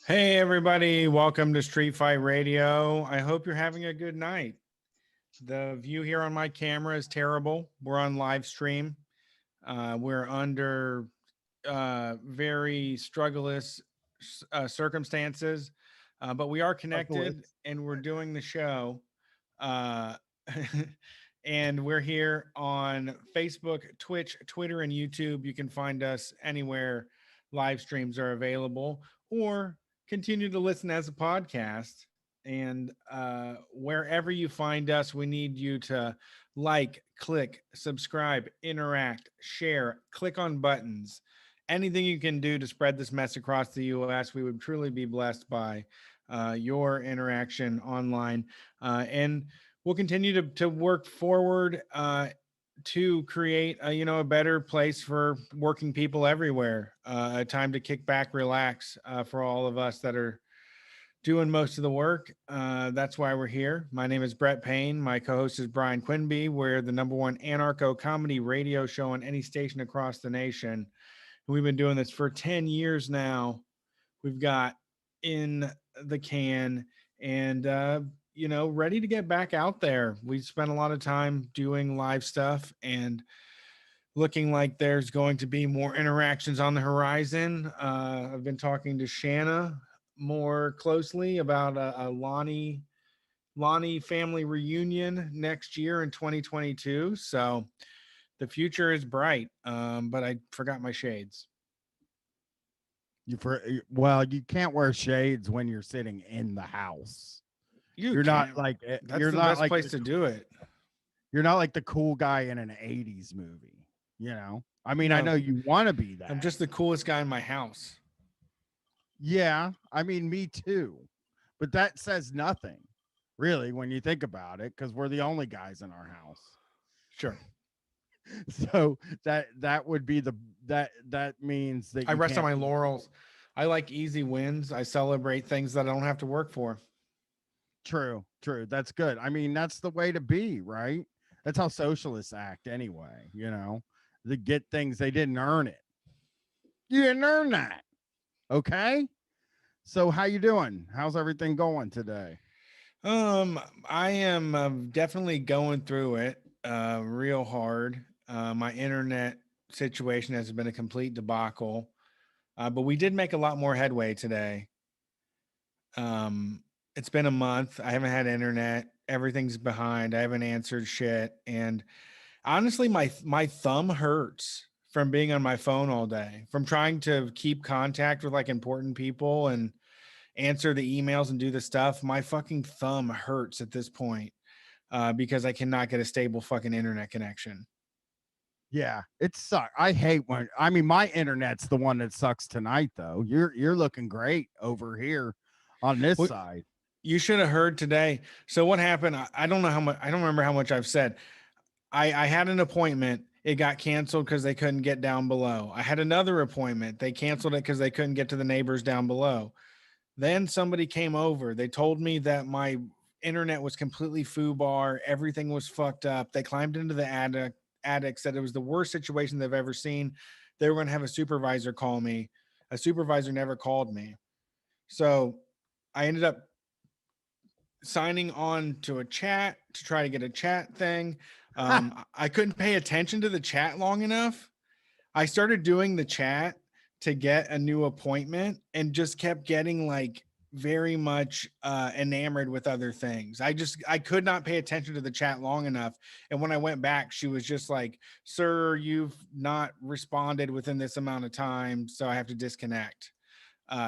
Hey, everybody. Welcome to Street Fight Radio. I hope you're having a good night. The view here on my camera is terrible. We're on live stream. We're under very struggleless circumstances, but we are connected and we're doing the show. Uh, and we're here on Facebook, Twitch, Twitter, and YouTube. You can find us anywhere live streams are available, or continue to listen as a podcast. And wherever you find us, we need you to like, click, subscribe, interact, share, click on buttons. Anything you can do to spread this mess across the U.S., we would truly be blessed by your interaction online. And we'll continue to work forward to create a better place for working people everywhere. A time to kick back, relax for all of us that are doing most of the work. That's why we're here. My name is Brett Payne. My co-host is Brian Quinby. We're the #1 anarcho comedy radio show on any station across the nation. We've been doing this for 10 years now. We've got in the can and ready to get back out there. We spent a lot of time doing live stuff and looking like there's going to be more interactions on the horizon. I've been talking to Shanna more closely about a Lonnie family reunion next year in 2022. So the future is bright, but I forgot my shades. You can't wear shades when you're sitting in the house. You're not like that's you're the not best like place to do it. You're not like the cool guy in an 80s movie, I mean, no. I know you want to be that. I'm just the coolest guy in my house. Yeah, I mean, me too. But that says nothing, really, when you think about it, because we're the only guys in our house. Sure. So that would be that means that I rest on my laurels. I like easy wins. I celebrate things that I don't have to work for. True. That's good. I mean, that's the way to be, right? That's how socialists act anyway, They get things, they didn't earn it. You didn't earn that. Okay. So how you doing? How's everything going today? I am definitely going through it real hard. My internet situation has been a complete debacle, but we did make a lot more headway today. It's been a month. I haven't had internet. Everything's behind. I haven't answered shit. And honestly, my thumb hurts from being on my phone all day, from trying to keep contact with like important people and answer the emails and do the stuff. My fucking thumb hurts at this point because I cannot get a stable fucking internet connection. Yeah, it sucks. I hate my internet's the one that sucks tonight though. You're looking great over here on this side. You should have heard today. So what happened? I don't know how much. I don't remember how much I've said. I had an appointment. It got canceled because they couldn't get down below. I had another appointment. They canceled it because they couldn't get to the neighbors down below. Then somebody came over. They told me that my internet was completely foobar. Everything was fucked up. They climbed into the attic, said it was the worst situation they've ever seen. They were going to have a supervisor call me. A supervisor never called me. So I ended up signing on to a chat to try to get a chat thing. I couldn't pay attention to the chat long enough. I started doing the chat to get a new appointment and just kept getting like very much enamored with other things. I could not pay attention to the chat long enough. And when I went back, she was just like, "Sir, you've not responded within this amount of time, so I have to disconnect."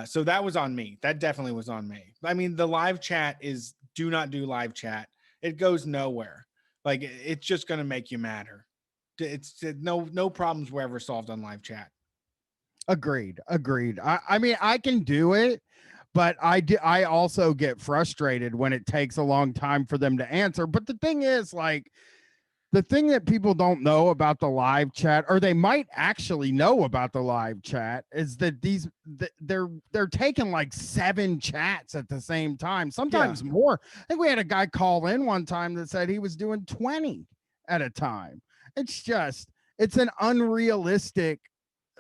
So that was on me. That definitely was on me. I mean, the live chat is do not do live chat. It goes nowhere. Like it's just going to make you madder. It's no problems were ever solved on live chat. Agreed. I mean, I can do it, but I also get frustrated when it takes a long time for them to answer. But the thing is, like, the thing that people don't know about the live chat, or they might actually know about the live chat, is that they're taking like 7 chats at the same time, Yeah. sometimes more. I think we had a guy call in one time that said he was doing 20 at a time. It's just, it's an unrealistic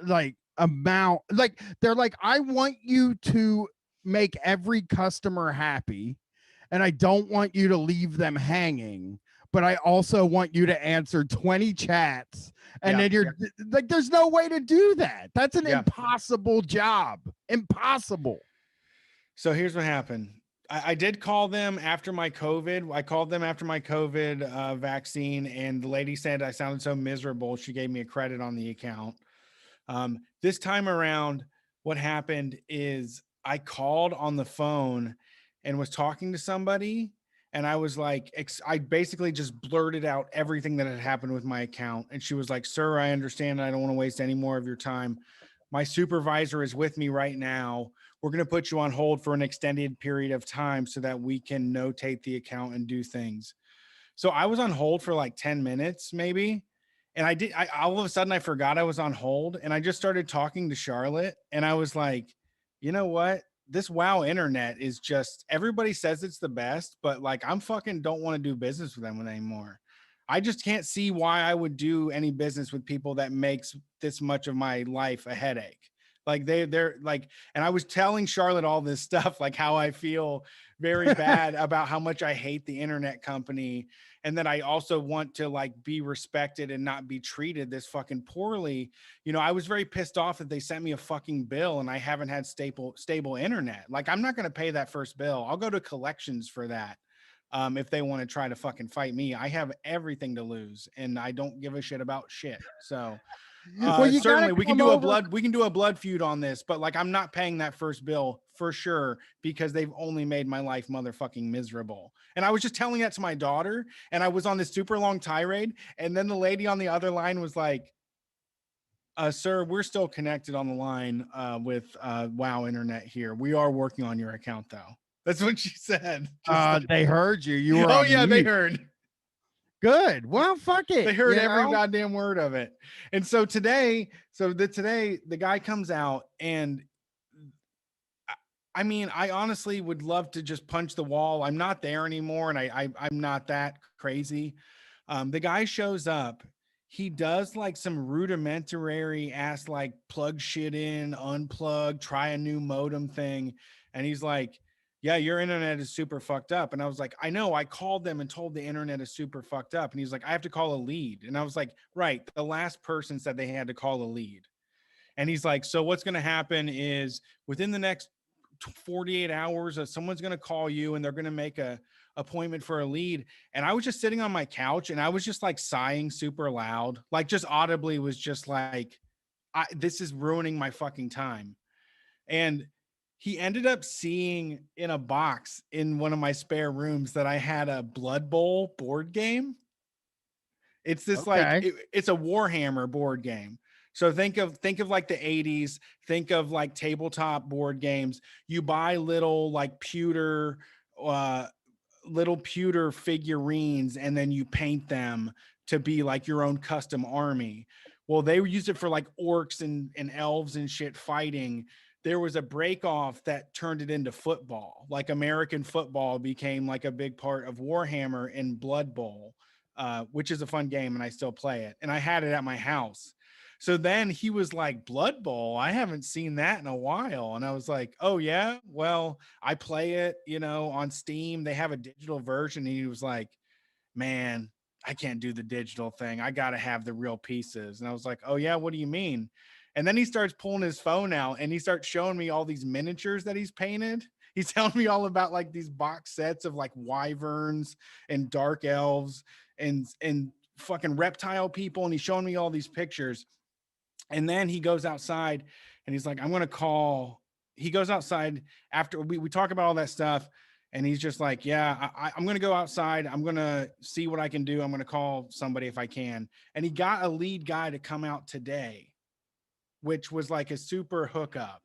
like amount. Like they're like, I want you to make every customer happy, and I don't want you to leave them hanging, but I also want you to answer 20 chats. And Yeah. then you're like, there's no way to do that. That's an Yeah. impossible job. Impossible. So here's what happened. I did call them after my COVID. I called them after my COVID vaccine, and the lady said I sounded so miserable. She gave me a credit on the account. This time around, what happened is I called on the phone and was talking to somebody. And I was like, I basically just blurted out everything that had happened with my account. And she was like, sir, I understand. I don't want to waste any more of your time. My supervisor is with me right now. We're going to put you on hold for an extended period of time so that we can notate the account and do things. So I was on hold for like 10 minutes, maybe. And I all of a sudden I forgot I was on hold, and I just started talking to Charlotte, and I was like, you know what? This wow internet is just, everybody says it's the best, but like I'm fucking don't want to do business with them anymore. I just can't see why I would do any business with people that makes this much of my life a headache. Like they're like, and I was telling Charlotte all this stuff, like how I feel very bad about how much I hate the internet company, and that I also want to like be respected and not be treated this fucking poorly. You know, I was very pissed off that they sent me a fucking bill and I haven't had stable internet. Like I'm not going to pay that first bill. I'll go to collections for that. If they want to try to fucking fight me, I have everything to lose and I don't give a shit about shit. So Well, you gotta certainly we can come do a over. blood feud on this, but like I'm not paying that first bill for sure because they've only made my life motherfucking miserable. And I was just telling that to my daughter, and I was on this super long tirade, and then the lady on the other line was like, sir, we're still connected on the line with wow internet here. We are working on your account though. That's what she said. Just like, They heard you. You were oh on yeah, they mute. heard. Good. Well, fuck it. They heard You every know? goddamn word of it. And so today, today the guy comes out, and I mean, I honestly would love to just punch the wall. I'm not there anymore, and I'm not that crazy. The guy shows up. He does like some rudimentary ass like plug shit in, unplug, try a new modem thing, and he's like, "Yeah, your internet is super fucked up." And I was like, "I know. I called them and told the internet is super fucked up." And he's like, "I have to call a lead." And I was like, "Right, the last person said they had to call a lead." And he's like, "So what's going to happen is within the next 48 hours, someone's going to call you and they're going to make a appointment for a lead." And I was just sitting on my couch and I was just like sighing super loud, like just audibly was just like, this is ruining my fucking time. And he ended up seeing in a box in one of my spare rooms that I had a Blood Bowl board game. It's this like Okay. it's a Warhammer board game. So think of like the 80s, think of like tabletop board games. You buy uh little pewter figurines and then you paint them to be like your own custom army. Well, they used it for like orcs and elves and shit fighting. There was a break off that turned it into football. Like American football became like a big part of Warhammer and Blood Bowl, which is a fun game and I still play it. And I had it at my house. So then he was like, Blood Bowl, I haven't seen that in a while. And I was like, oh, yeah, well, I play it, on Steam. They have a digital version. And he was like, man, I can't do the digital thing. I got to have the real pieces. And I was like, oh, yeah, what do you mean? And then he starts pulling his phone out and he starts showing me all these miniatures that he's painted. He's telling me all about like these box sets of like wyverns and dark elves and fucking reptile people. And he's showing me all these pictures. And then he goes outside and he's like, I'm going to call. He goes outside after we talk about all that stuff. And he's just like, yeah, I'm going to go outside. I'm going to see what I can do. I'm going to call somebody if I can. And he got a lead guy to come out today, which was like a super hookup.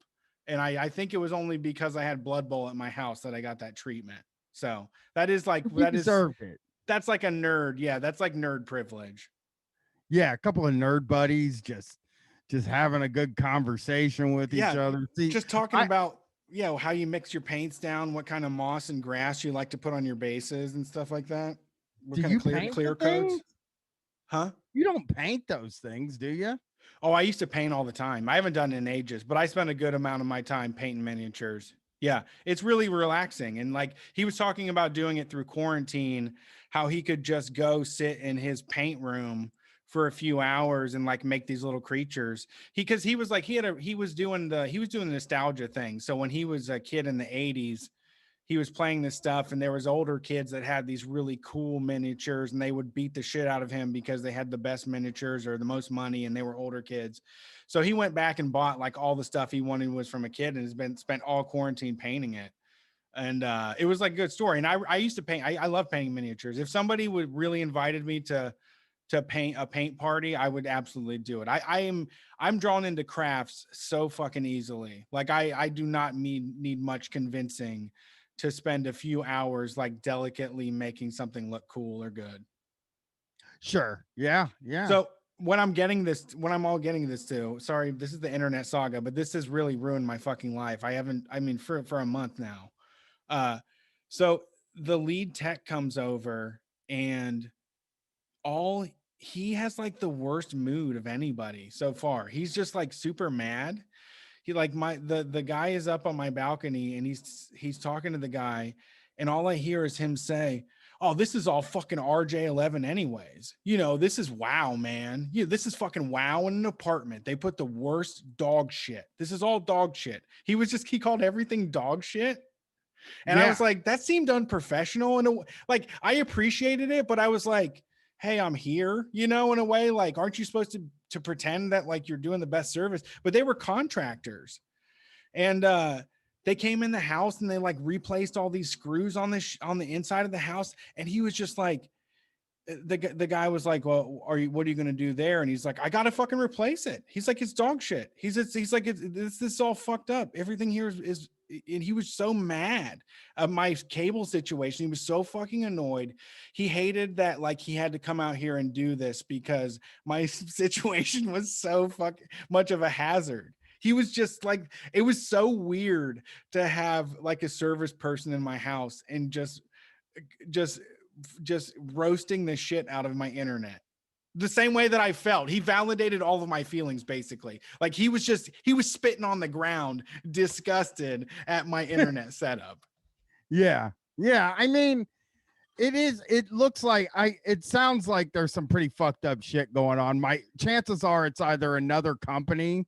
And I think it was only because I had Blood Bowl at my house that I got that treatment. So that is like, You deserved it. That's like a nerd. Yeah, that's like nerd privilege. Yeah, a couple of nerd buddies just having a good conversation with each Yeah, other. See, just talking I about how you mix your paints down, what kind of moss and grass you like to put on your bases and stuff like that. What do kind of you clear paint the clear coats? things? Huh? You don't paint those things, do you? Oh, I used to paint all the time. I haven't done it in ages, but I spent a good amount of my time painting miniatures. Yeah, it's really relaxing. And like he was talking about doing it through quarantine, how he could just go sit in his paint room for a few hours and like make these little creatures. Because he was like he was doing the nostalgia thing. So when he was a kid in the 80s, he was playing this stuff and there was older kids that had these really cool miniatures and they would beat the shit out of him because they had the best miniatures or the most money and they were older kids. So he went back and bought like all the stuff he wanted was from a kid and has been spent all quarantine painting it. And it was like a good story. And I used to paint. I love painting miniatures. If somebody would really invited me to paint a paint party, I would absolutely do it. I'm drawn into crafts so fucking easily. Like I do not need much convincing to spend a few hours like delicately making something look cool or good. Sure. Yeah. Yeah. So when I'm all getting this to, sorry, this is the internet saga, but this has really ruined my fucking life. I mean, for a month now. Uh, so the lead tech comes over and all he has like the worst mood of anybody so far. He's just like super mad. He like the guy is up on my balcony and he's talking to the guy and all I hear is him say, "Oh, this is all fucking RJ11 anyways. You know, this is wow, man. This is fucking wow in an apartment. They put the worst dog shit. This is all dog shit." He called everything dog shit. And I Yeah. was like, that seemed unprofessional. And like, I appreciated it, but I was like, hey, I'm here, in a way, like, aren't you supposed to pretend that like you're doing the best service? But they were contractors and, they came in the house and they like replaced all these screws on on the inside of the house. And he was just like, the guy was like, well, what are you going to do there? And he's like, I got to fucking replace it. He's like, it's dog shit. He's like, this is all fucked up. Everything here is, and he was so mad of my cable situation. He was so fucking annoyed. He hated that like he had to come out here and do this because my situation was so fucking much of a hazard. He was just like, it was so weird to have like a service person in my house and just just roasting the shit out of my internet the same way that I felt. He validated all of my feelings basically. Like he was spitting on the ground, disgusted at my internet setup. Yeah. Yeah. I mean, it sounds like there's some pretty fucked up shit going on. My chances are it's either another company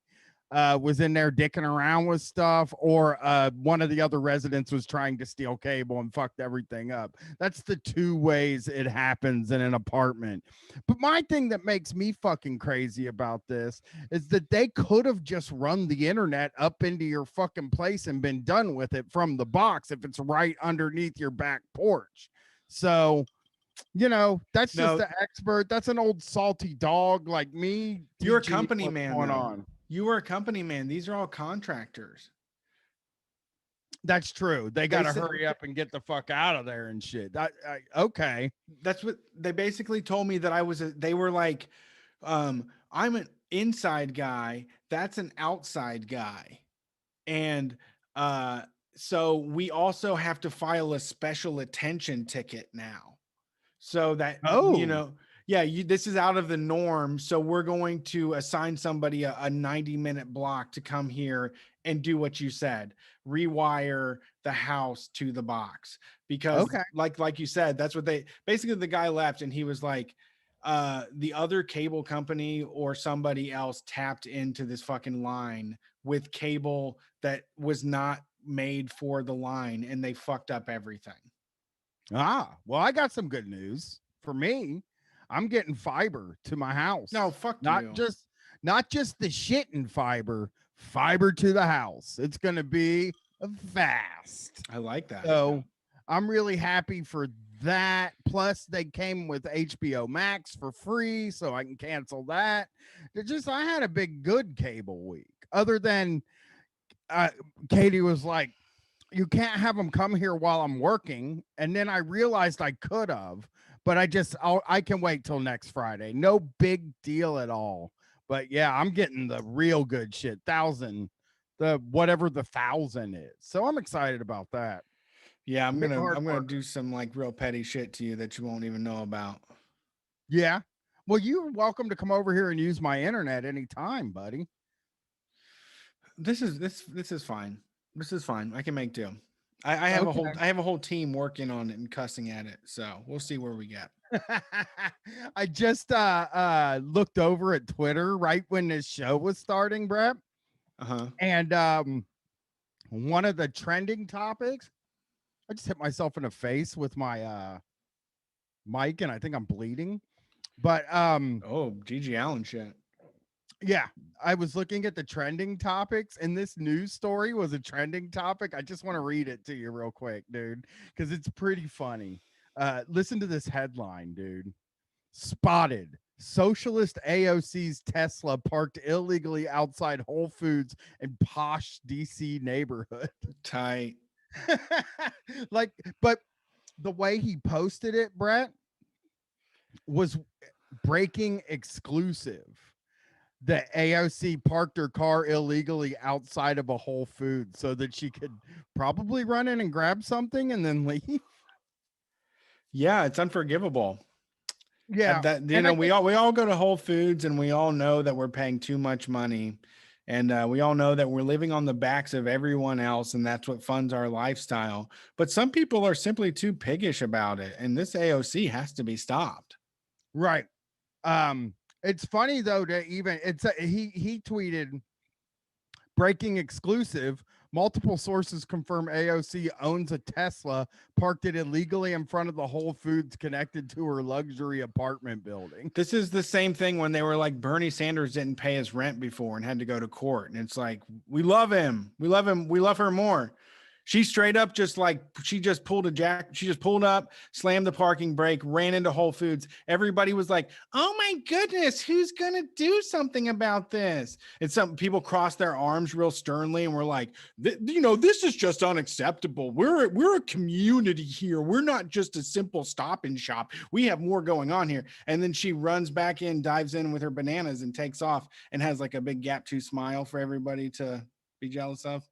was in there dicking around with stuff, or one of the other residents was trying to steal cable and fucked everything up. That's the two ways it happens in an apartment. But my thing that makes me fucking crazy about this is that they could have just run the internet up into your fucking place and been done with it from the box if it's right underneath your back porch. So, that's just No, the expert. That's an old salty dog like me. you're a teaching you company what's man going though. on. You were a company man. These are all contractors. That's true. They They got to said hurry up and get the fuck out of there and shit. Okay. that's what they basically told me, that they were like, I'm an inside guy, that's an outside guy. And so we also have to file a special attention ticket now. So that, Oh, yeah, this is out of the norm. So we're going to assign somebody a 90-minute block to come here and do what you said, rewire the house to the box. Because okay. like you said, that's what basically the guy left and he was like, the other cable company or somebody else tapped into this fucking line with cable that was not made for the line and they fucked up everything. Well, I got some good news for me. I'm getting fiber to my No, house. fuck Not you. just not just the shit in fiber to the house. It's going to be fast. I like that. So, I'm really happy for that. Plus, they came with HBO Max for free, so I can cancel that. I had a big good cable week. Other than Katie was like, you can't have them come here while I'm working. And then I realized I could have, but I can wait till next Friday. No big deal at all. But yeah, I'm getting the real good shit. The whatever the 1,000 is. So I'm excited about that. Yeah, Big hard I'm gonna work. do some like real petty shit to you that you won't even know about. Yeah. Well, you're welcome to come over here and use my internet anytime, buddy. This is fine. This is fine. I can make do. I have a Okay. whole team working on it and cussing at it. So we'll see where we get. I just looked over at Twitter right when this show was starting, Brett. Uh-huh. And one of the trending topics, I just hit myself in the face with my mic and I think I'm bleeding. But Oh, GG Allen shit. yeah, I was looking at the trending topics and this news story was a trending topic. I just want to read it to you real quick, dude, because it's pretty funny. Listen to this headline, dude. Spotted. Socialist AOC's Tesla parked illegally outside Whole Foods in posh DC neighborhood. Tight. Like, but the way he posted it, Brett, was breaking exclusive. The AOC parked her car illegally outside of a Whole Foods so that she could probably run in and grab something and then leave. Yeah, it's unforgivable. Yeah. That you And know, I think, we all go to Whole Foods and we all know that we're paying too much money. And we all know that we're living on the backs of everyone else, and that's what funds our lifestyle. But some people are simply too piggish about it, and this AOC has to be stopped. right. It's funny though to even he tweeted breaking exclusive. Multiple sources confirm AOC owns a Tesla, parked it illegally in front of the Whole Foods connected to her luxury apartment building. This is the same thing when they were like Bernie Sanders didn't pay his rent before and had to go to court. And it's like, we love him. We love him. We love her more. She straight up she just pulled up, slammed the parking brake, ran into Whole Foods. Everybody was like, oh my goodness, who's gonna do something about this? And some people crossed their arms real sternly and were like, this is just unacceptable. We're a community here. We're not just a simple stop and shop. We have more going on here. And then she runs back in, dives in with her bananas and takes off and has like a big gap tooth smile for everybody to be jealous of.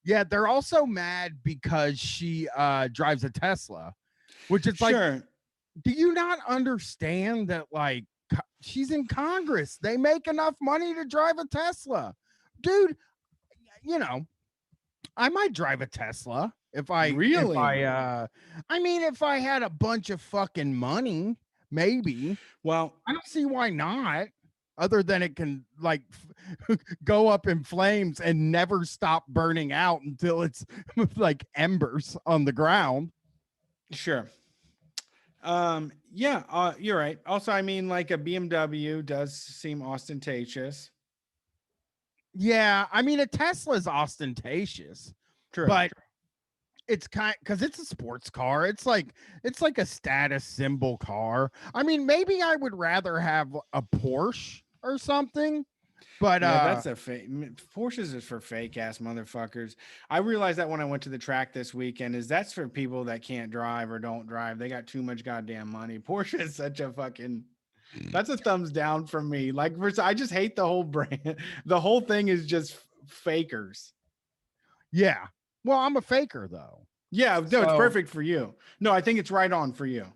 Yeah, they're also mad because she drives a Tesla, which is like, Sure. do you not understand that like she's in Congress? They make enough money to drive a Tesla. Dude, you know, I might drive a Tesla if I mean if I had a bunch of fucking money, maybe. Well, I don't see why not. Other than it can like go up in flames and never stop burning out until it's like embers on the ground. sure. Yeah, you're right. Also, I mean, like a BMW does seem ostentatious. Yeah, I mean a Tesla's ostentatious, True. but it's kind because it's a sports car. It's like a status symbol car. I mean, maybe I would rather have a Porsche or something. But Yeah, that's a fake. Porsches is for fake ass motherfuckers. I realized that when I went to the track this weekend, is that's for people that can't drive or don't drive. They got too much goddamn money. Porsche is such a fucking. That's a thumbs down from me. Like, I just hate the whole brand. The whole thing is just fakers. yeah. Well, I'm a faker though. Yeah, no, it's perfect for you. No, I think it's right on for you.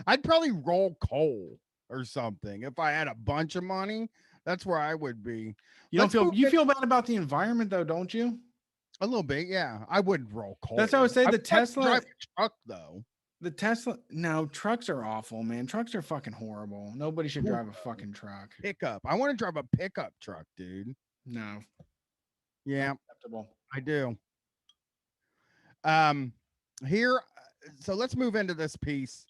I'd probably roll coal or something if I had a bunch of money. That's where I would be. You feel bad about the environment though, don't you? A little bit, yeah. I would roll coal. That's how I would say the Tesla drive a truck though. The Tesla, no, trucks are awful, man. Trucks are fucking horrible. Nobody should drive a fucking truck. Pickup. I want to drive a pickup truck, dude. No. Yeah, Acceptable. I do. Here, so let's move into this piece.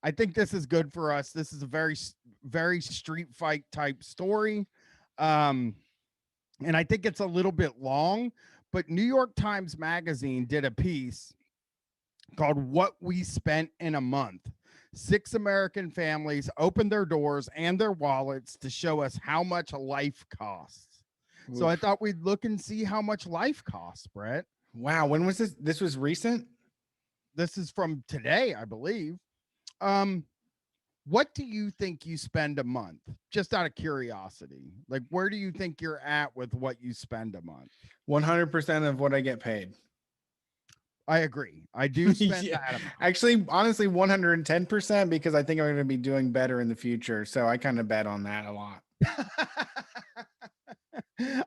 I think this is good for us. This is a very street fight type story. And I think it's a little bit long, but New York Times Magazine did a piece called What We Spent in a Month. 6 American families opened their doors and their wallets to show us how much life costs. Oof. So I thought we'd look and see how much life costs, Brett. Wow. When was this? This was recent? This is from today, I believe. What do you think you spend a month? Just out of curiosity. Like, where do you think you're at with what you spend a month? 100% of what I get paid. I agree. I do spend Yeah. that amount. Actually, honestly, 110% because I think I'm going to be doing better in the future. So I kind of bet on that a lot.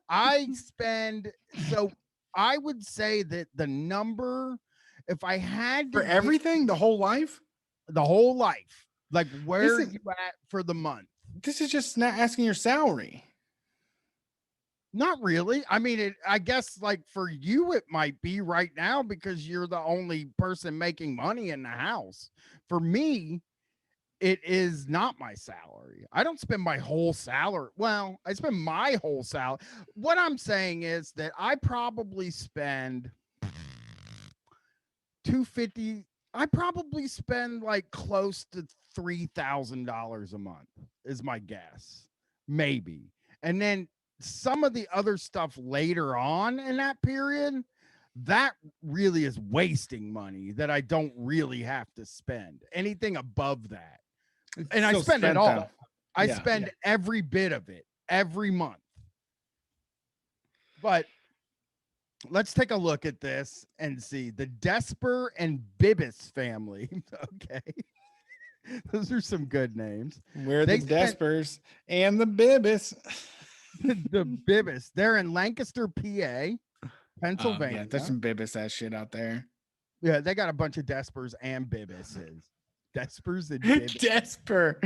I spend, so I would say that the number, if I had to For get everything, the whole life? the whole life, like where are This is, you at for the month? this is just not asking your salary. Not really. I mean, I guess like for you, it might be right now because you're the only person making money in the house. For me, it is not my salary. I don't spend my whole salary. Well, I spend my whole salary. What I'm saying is that I probably spend 250. I probably spend like close to $3,000 a month is my guess. Maybe. And then some of the other stuff later on in that period, that really is wasting money that I don't really have to spend. Anything above that. It's And I still spend it spent, all. though. I Yeah. spend every bit of it every month. But let's take a look at this and see the Desper and Bibbis family. Okay. Those are some good names. We're They the spent- Despers and the Bibbis. The Bibbis. They're in Lancaster, PA, Pennsylvania. Yeah, there's some Bibbis ass shit out there. Yeah, they got a bunch of Despers and Bibbises. Despers and Bibbis. Desper.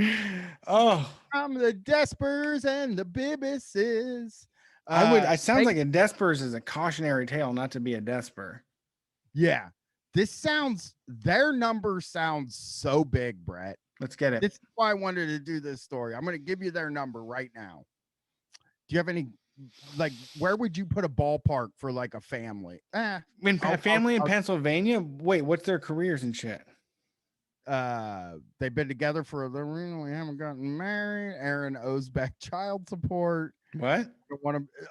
Oh, I'm the Despers and the Bibbises. I sounds like a Despers is a cautionary tale not to be a Desper. Yeah. Their number sounds so big, Brett. Let's get it. This is why I wanted to do this story. I'm going to give you their number right now. Do you have any, like, where would you put a ballpark for like a family? A family in Pennsylvania? Wait, what's their careers and shit? They've been together for a little reason. We haven't gotten married. Aaron owes back child support. What?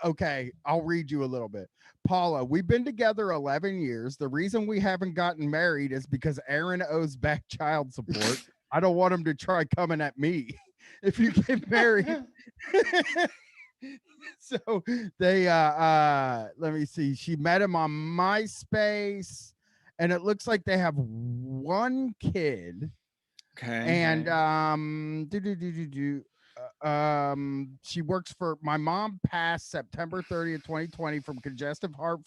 Okay, I'll read you a little bit. Paula, we've been together 11 years. The reason we haven't gotten married is because Aaron owes back child support. I don't want him to try coming at me. If you get married. So they let me see. She met him on MySpace, and it looks like they have one kid. Okay. And she works for my mom passed September 30th, 2020 from congestive heart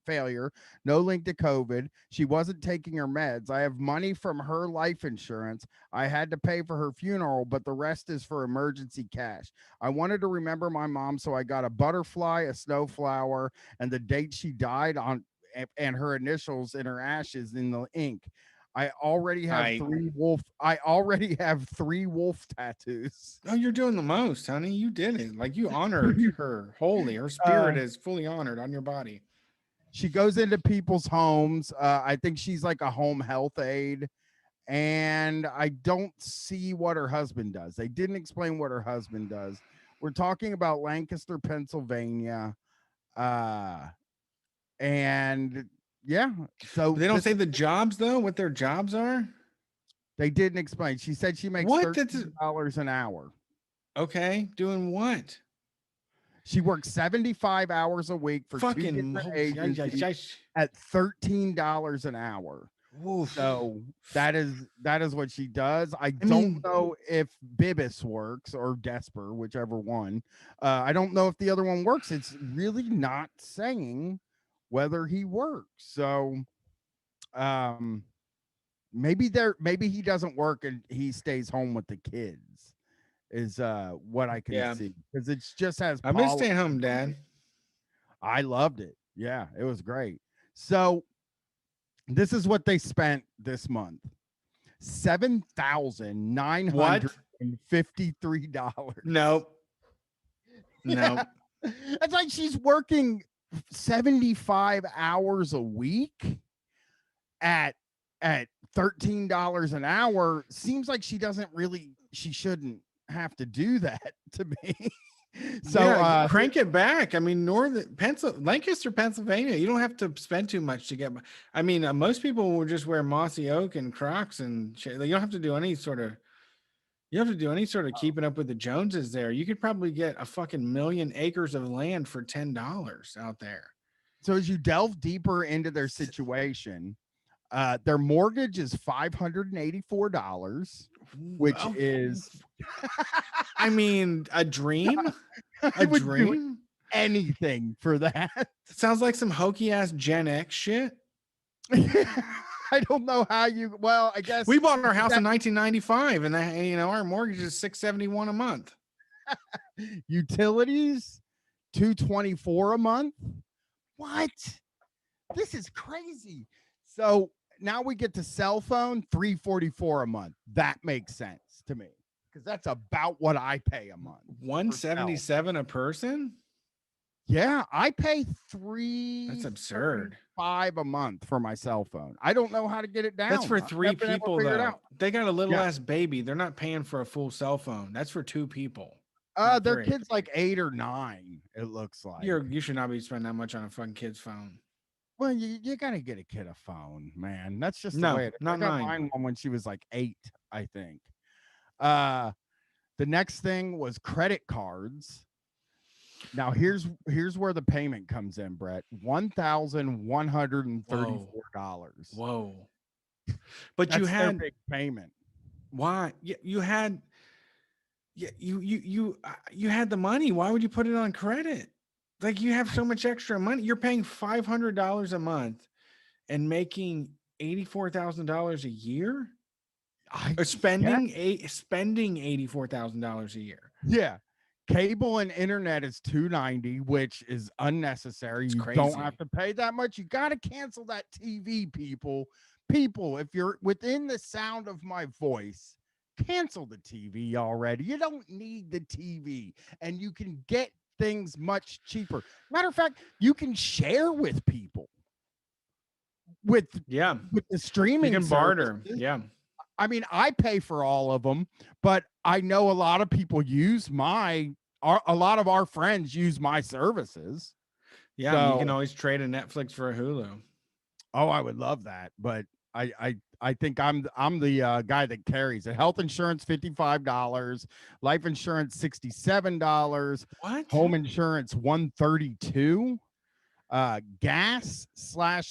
failure, no link to COVID. She wasn't taking her meds. I have money from her life insurance. I had to pay for her funeral, but the rest is for emergency cash. I wanted to remember my mom, so I got a butterfly, a snowflower, and the date she died on, and her initials in her ashes in the ink. I already have three wolf tattoos. Oh, you're doing the most, honey. You did it. Like you honored her wholly. Her spirit is fully honored on your body. She goes into people's homes. I think she's like a home health aide. And I don't see what her husband does. They didn't explain what her husband does. We're talking about Lancaster, Pennsylvania. And yeah, so they don't say the jobs though, what their jobs are. They didn't explain. She said she makes $13 an hour. Okay, doing what? She works 75 hours a week for fucking two different agencies at $13 an hour. Oof. So that is what she does. I don't know if Bibbis works or Desper, whichever one. I don't know if the other one works. It's really not saying whether he works. So maybe he doesn't work and he stays home with the kids is what I can see, because it just has I've been staying home, Dad. I loved it. Yeah, it was great. So this is what they spent this month. $7,953. Nope. It's like she's working 75 hours a week at $13 an hour. Seems like she shouldn't have to do that to me. So crank it back. I mean, Lancaster, Pennsylvania, you don't have to spend too much to get. I mean, most people will just wear mossy oak and Crocs and shit. You don't have to do any sort of You have to do any sort of keeping up with the Joneses there. You could probably get a fucking million acres of land for $10 out there. So as you delve deeper into their situation, their mortgage is $584, which Oh, is I mean, a dream? I A would do dream? anything for that. It sounds like some hokey ass Gen X shit. I don't know how you. Well, I guess We bought our house in 1995, and that, our mortgage is $671 a month. utilities $224 a month. What? This is crazy. So now we get to cell phone $344 a month. That makes sense to me because that's about what I pay a month. $177 a person? Yeah, I pay $3. That's absurd. $5 a month for my cell phone. I don't know how to get it down. That's for I've 3 never been able to people figure it though. out. They got a little Yeah. ass baby. They're not paying for a full cell phone. That's for 2 people. Their Three. kids like 8 or 9. It looks like You should not be spending that much on a fucking kid's phone. Well, you gotta get a kid a phone, man. That's just No, the way it is. not I got mine. mine when she was like 8, I think. The next thing was credit cards. Now here's where the payment comes in, Brett. $1,134. Whoa. But That's you their had big payment. why? You had you had the money. Why would you put it on credit? Like you have so much extra money. You're paying $500 a month and making $84,000 a year. Or spending $84,000 a year. Yeah. Cable and internet is $290, which is unnecessary. It's you crazy. don't have to pay that much. You got to cancel that TV, people. People, if you're within the sound of my voice, cancel the TV already. You don't need the TV, and you can get things much cheaper. Matter of fact, you can share with people. With the streaming, you can barter. services. Yeah. I mean, I pay for all of them, but I know a lot of people use a lot of our friends use my services. Yeah, so, you can always trade a Netflix for a Hulu. Oh, I would love that, but I think I'm the guy that carries it. Health insurance $55, life insurance $67, What? home insurance $132, gas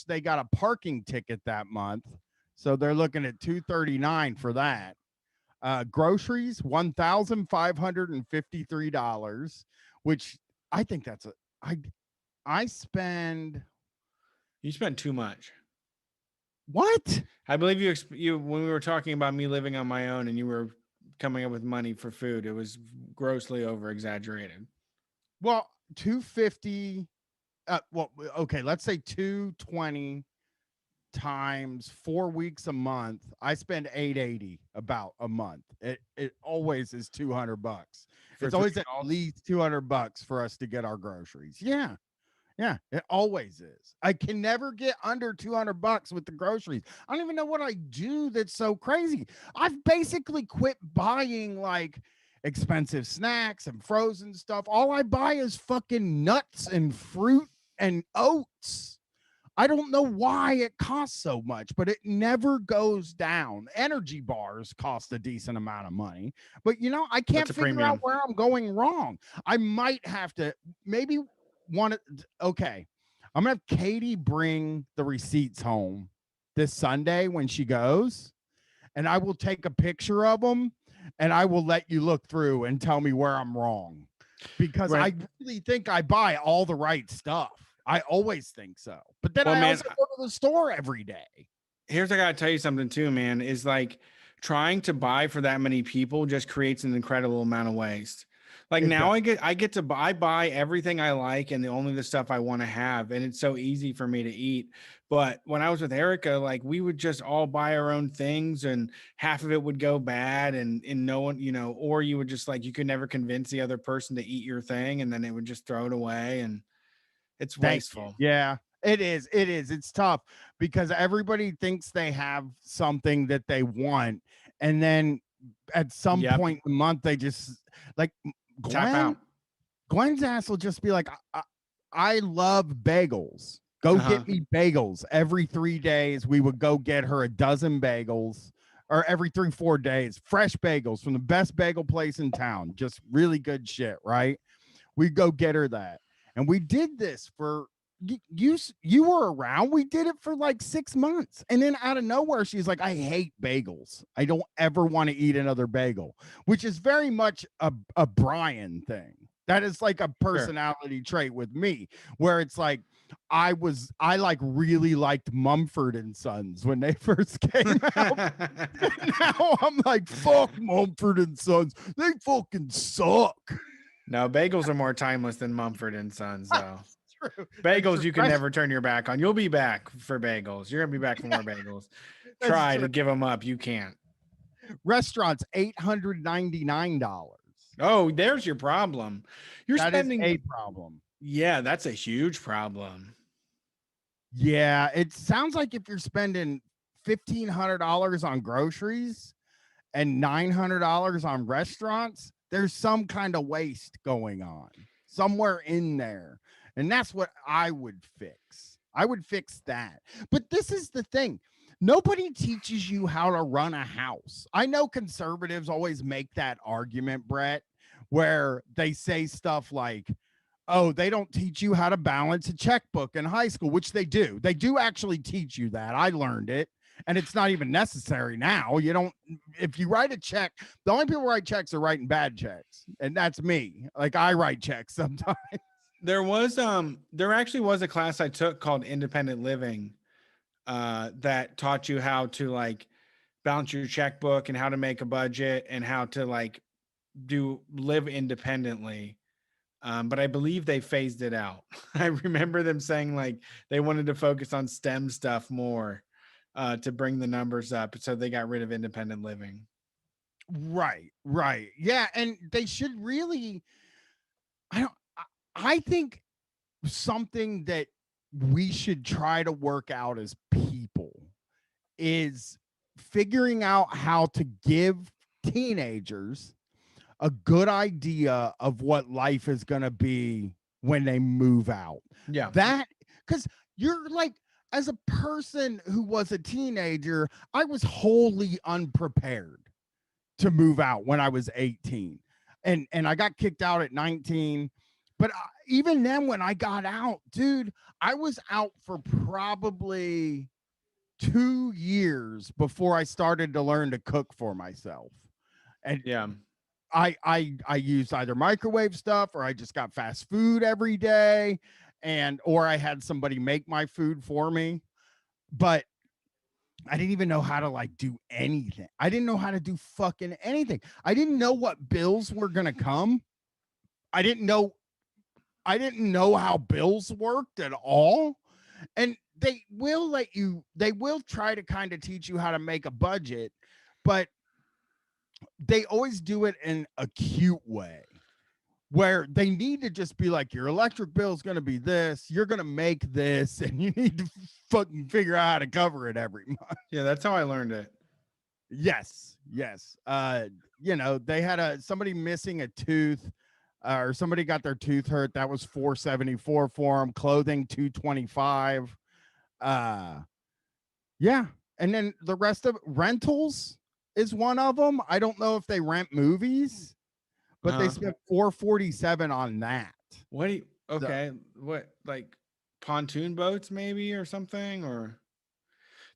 / they got a parking ticket that month. So they're looking at $239 for that. Groceries, $1,553, which I think that's I spend. You spend too much. What? I believe you when we were talking about me living on my own and you were coming up with money for food, it was grossly over exaggerated. Well, 250. Well, okay, let's say 220 times 4 weeks a month. I spend 880 about a month. It always is $200. It's always at least $200 for us to get our groceries. Yeah, it always is. I can never get under $200 with the groceries. I don't even know what I do that's so crazy. I've basically quit buying like expensive snacks and frozen stuff. All I buy is fucking nuts and fruit and oats. I don't know why it costs so much, but it never goes down. Energy bars cost a decent amount of money, but I can't figure out where I'm going wrong. I might have to maybe okay. I'm gonna have Katie bring the receipts home this Sunday when she goes, and I will take a picture of them and I will let you look through and tell me where I'm wrong, because I really think I buy all the right stuff. I always think so, but then I also go to the store every day. Here's, I gotta tell you something too, man, is like trying to buy for that many people just creates an incredible amount of waste. Like now I get to buy everything I like and only the stuff I want to have. And it's so easy for me to eat. But when I was with Erica, like we would just all buy our own things and half of it would go bad and no one, or you would just like, you could never convince the other person to eat your thing and then they would just throw it away. And it's wasteful. Yeah, it is. It's tough because everybody thinks they have something that they want. And then at some point in the month, they just like Gwen's ass will just be like, I love bagels. Go get me bagels. Every 3 days, we would go get her a dozen bagels. or every 3-4 days. Fresh bagels from the best bagel place in town. Just really good shit, right? We go get her that. And we did this for you were around. We did it for like 6 months. And then out of nowhere, she's like, I hate bagels. I don't ever want to eat another bagel, which is very much a Brian thing. That is like a Sure. personality trait with me, where it's like I like really liked Mumford and Sons when they first came out. Now I'm like, fuck Mumford and Sons. They fucking suck. No, bagels are more timeless than Mumford and Sons, though. True. Bagels you can never turn your back on. You'll be back for bagels. You're gonna be back for more bagels. Try to give them up. You can't. Restaurants, $899. Oh, there's your problem. You're That is spending. a problem. Yeah, that's a huge problem. Yeah, it sounds like if you're spending $1,500 on groceries and $900 on restaurants, there's some kind of waste going on somewhere in there. And that's what I would fix. I would fix that. But this is the thing. Nobody teaches you how to run a house. I know conservatives always make that argument, Brett, where they say stuff like, oh, they don't teach you how to balance a checkbook in high school, which they do. They do actually teach you that. I learned it. And it's not even necessary now. You don't, if you write a check, the only people who write checks are writing bad checks. And that's me. Like I write checks sometimes. There actually was a class I took called Independent Living that taught you how to like balance your checkbook and how to make a budget and how to like live independently. But I believe they phased it out. I remember them saying like they wanted to focus on STEM stuff more to bring the numbers up. So they got rid of independent living. Right, right. Yeah. And they should really, I think something that we should try to work out as people is figuring out how to give teenagers a good idea of what life is going to be when they move out. Yeah. That, because you're like, as a person who was a teenager, I was wholly unprepared to move out when I was 18. And I got kicked out at 19. But even then, when I got out, dude, I was out for probably 2 years before I started to learn to cook for myself. And yeah, I used either microwave stuff or I just got fast food every day, or I had somebody make my food for me. But I didn't even know how to like do anything. I didn't know how to do fucking anything. I didn't know what bills were gonna come. I didn't know how bills worked at all. And they will try to kind of teach you how to make a budget, but they always do it in a cute way where they need to just be like, your electric bill is going to be this, you're going to make this, and you need to fucking figure out how to cover it every month. Yeah, that's how I learned it. Yes. They had somebody missing a tooth, or somebody got their tooth hurt. That was $474 for them. Clothing, $225. Yeah. And then the rest of rentals is one of them. I don't know if they rent movies, but they spent $447 on that. What like pontoon boats maybe or something? Or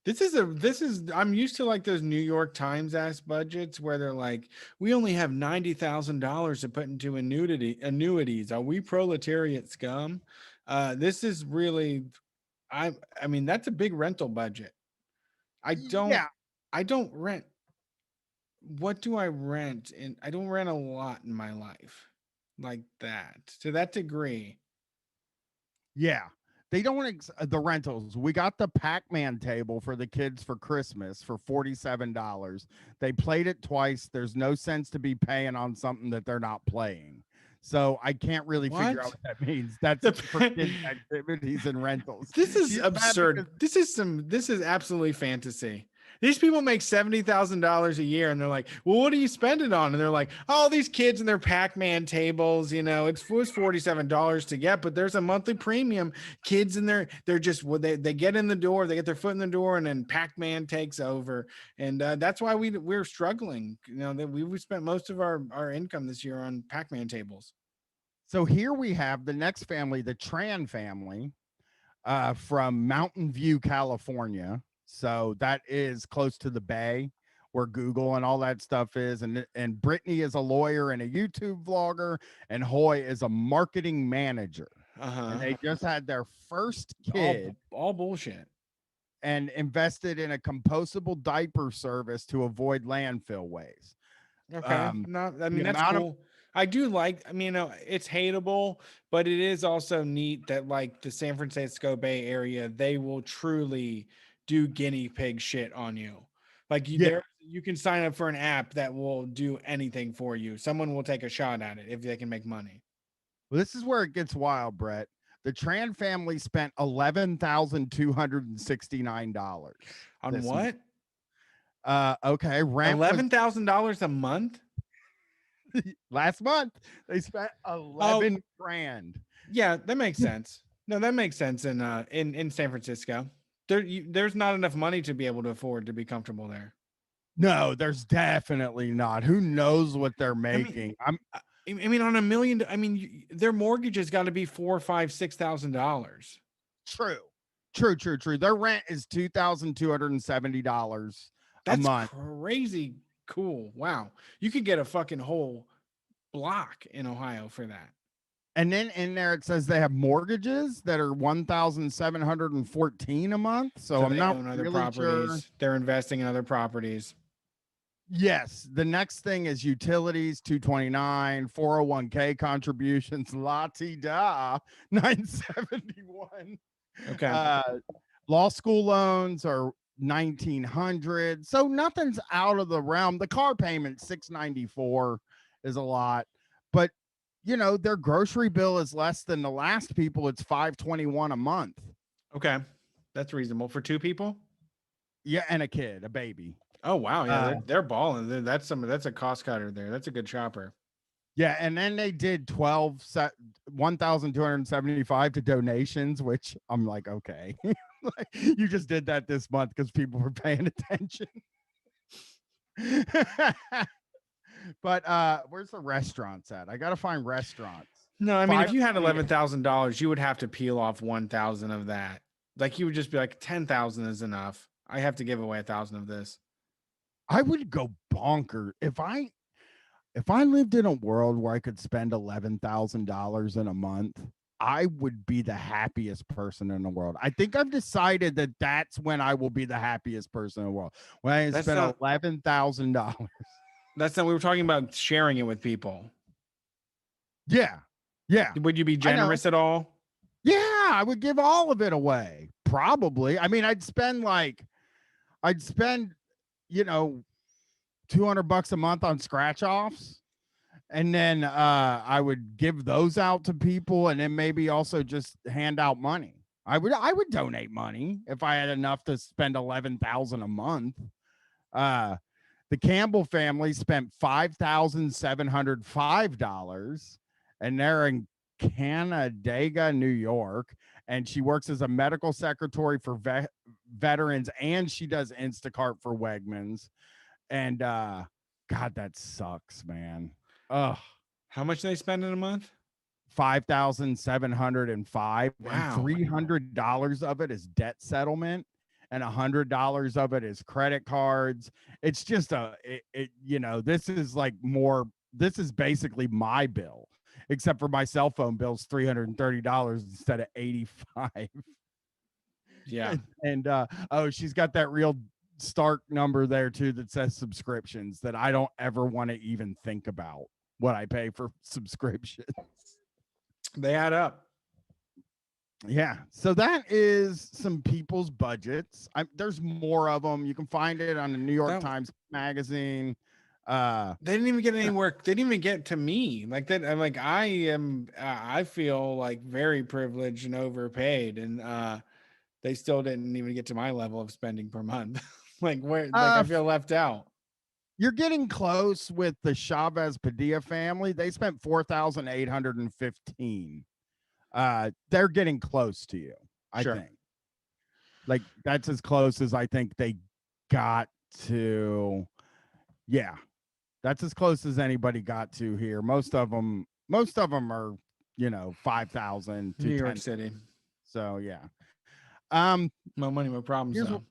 this is I'm used to like those New York Times ass budgets where they're like, we only have $90,000 to put into annuities. Are we proletariat scum? This is really, I mean, that's a big rental budget. I don't rent. What do I rent? And I don't rent a lot in my life like that to that degree. Yeah. They don't the rentals. We got the Pac-Man table for the kids for Christmas for $47. They played it twice. There's no sense to be paying on something that they're not playing. So I can't really figure out what that means. That's for kids activities and rentals. This is absurd. This is absolutely fantasy. These people make $70,000 a year, and they're like, "Well, what do you spend it on?" And they're like, "Oh, these kids and their Pac-Man tables. It was $47 to get, but there's a monthly premium. Kids and they're just they get in the door, they get their foot in the door, and then Pac-Man takes over, and that's why we're struggling. That we spent most of our income this year on Pac-Man tables. So here we have the next family, the Tran family, from Mountain View, California. So that is close to the Bay where Google and all that stuff is. And Brittany is a lawyer and a YouTube vlogger, and Hoy is a marketing manager. And they just had their first kid, all bullshit, and invested in a compostable diaper service to avoid landfill waste. Okay. That's cool. I do like, it's hateable, but it is also neat that like the San Francisco Bay Area, they will truly do guinea pig shit on you. Like you can sign up for an app that will do anything for you. Someone will take a shot at it if they can make money. Well, this is where it gets wild, Brett. The Tran family spent $11,269 on what? Okay, rent $11,000 a month. Last month they spent 11 grand. Yeah, that makes sense. No, that makes sense in San Francisco. There's not enough money to be able to afford to be comfortable there. No, there's definitely not. Who knows what they're making? On $1 million. Their mortgage has got to be $4,000, $5,000, $6,000. True. Their rent is $2,270 a month. Crazy cool. Wow, you could get a fucking whole block in Ohio for that. And then in there it says they have mortgages that are $1,714 a month. So I'm not other really properties. Sure. They're investing in other properties. Yes. The next thing is utilities, $229, 401k contributions, la-ti-da, $971. Okay. Law school loans are $1,900. So nothing's out of the realm. The car payment, $694, is a lot, but their grocery bill is less than the last people. It's $521 a month. Okay, that's reasonable for two people. Yeah, and a kid, a baby. Oh wow, yeah, they're balling. That's a cost cutter there. That's a good shopper. Yeah, and then they did 1,275 to donations, which I'm like, okay, you just did that this month because people were paying attention. But where's the restaurants at? I gotta find restaurants. No, if you had $11,000, you would have to peel off 1,000 of that. Like you would just be like 10,000 is enough. I have to give away 1,000 of this. I would go bonkers if I lived in a world where I could spend $11,000 in a month. I would be the happiest person in the world. I think I've decided that that's when I will be the happiest person in the world. When I spend $11,000. That's not, we were talking about sharing it with people. Yeah. Would you be generous at all? Yeah, I would give all of it away. Probably. I'd spend $200 a month on scratch offs. And then I would give those out to people, and then maybe also just hand out money. I would donate money if I had enough to spend $11,000 a month. The Campbell family spent $5,705, and they're in Canandaigua, New York, and she works as a medical secretary for veterans, and she does Instacart for Wegmans. And God, that sucks, man. Ugh. How much do they spend in a month? $5,705. Wow. And $300 of it is debt settlement, and $100 of it is credit cards. It's just this is basically my bill, except for my cell phone bill's $330 instead of $85. Yeah. And she's got that real stark number there too that says subscriptions that I don't ever want to even think about what I pay for subscriptions. They add up. Yeah. So that is some people's budgets. There's more of them. You can find it on the New York Times Magazine. They didn't even get anywhere. They didn't even get to me like that. I'm like, I feel like very privileged and overpaid, and they still didn't even get to my level of spending per month. Like where? Like I Uh, feel left out. you're getting close with the Chavez Padilla family. They spent 4,815. They're getting close to you, I Sure. think. Like that's as close as I think they got to. Yeah, that's as close as anybody got to here. Most of them are, 5,000 to New York 10. City. So yeah. Um, No money, no problems here's though.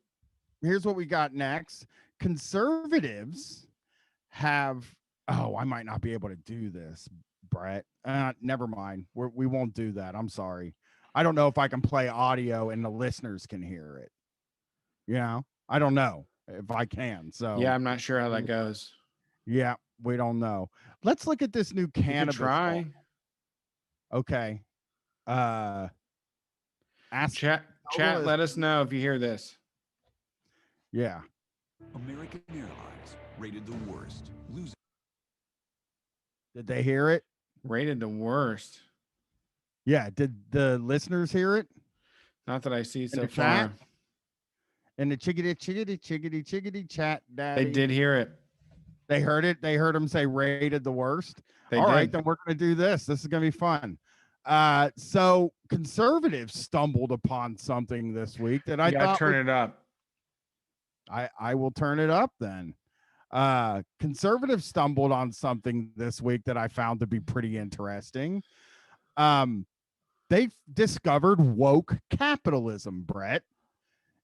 here's what we got next. Conservatives have, oh, I might not be able to do this, Brett. Never mind. We won't do that. I'm sorry. I don't know if I can play audio and the listeners can hear it. I don't know if I can. Yeah, So I'm not sure how that goes. yeah, we don't know. Let's look at this new You could cannabis law. try. Okay. Uh ask Chat. Let us know if you hear this. Yeah. American Airlines rated the worst, losing. Did they hear it? Rated the worst. Yeah. Did the listeners hear it? Not that I see so the far. chat? In the chickadee chat, daddy. They did hear it. They heard it. They heard him say rated the worst. They All did. right, then we're going to do this. This is going to be fun. So conservatives stumbled upon something this week that I thought turn it up. I will turn it up then. Conservatives stumbled on something this week that I found to be pretty interesting. They discovered woke capitalism, Brett,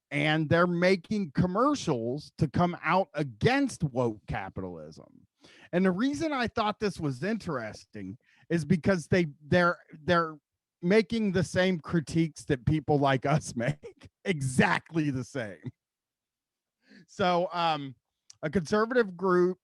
and they're making commercials to come out against woke capitalism. And the reason I thought this was interesting is because they're making the same critiques that people like us make, exactly the same. So a conservative group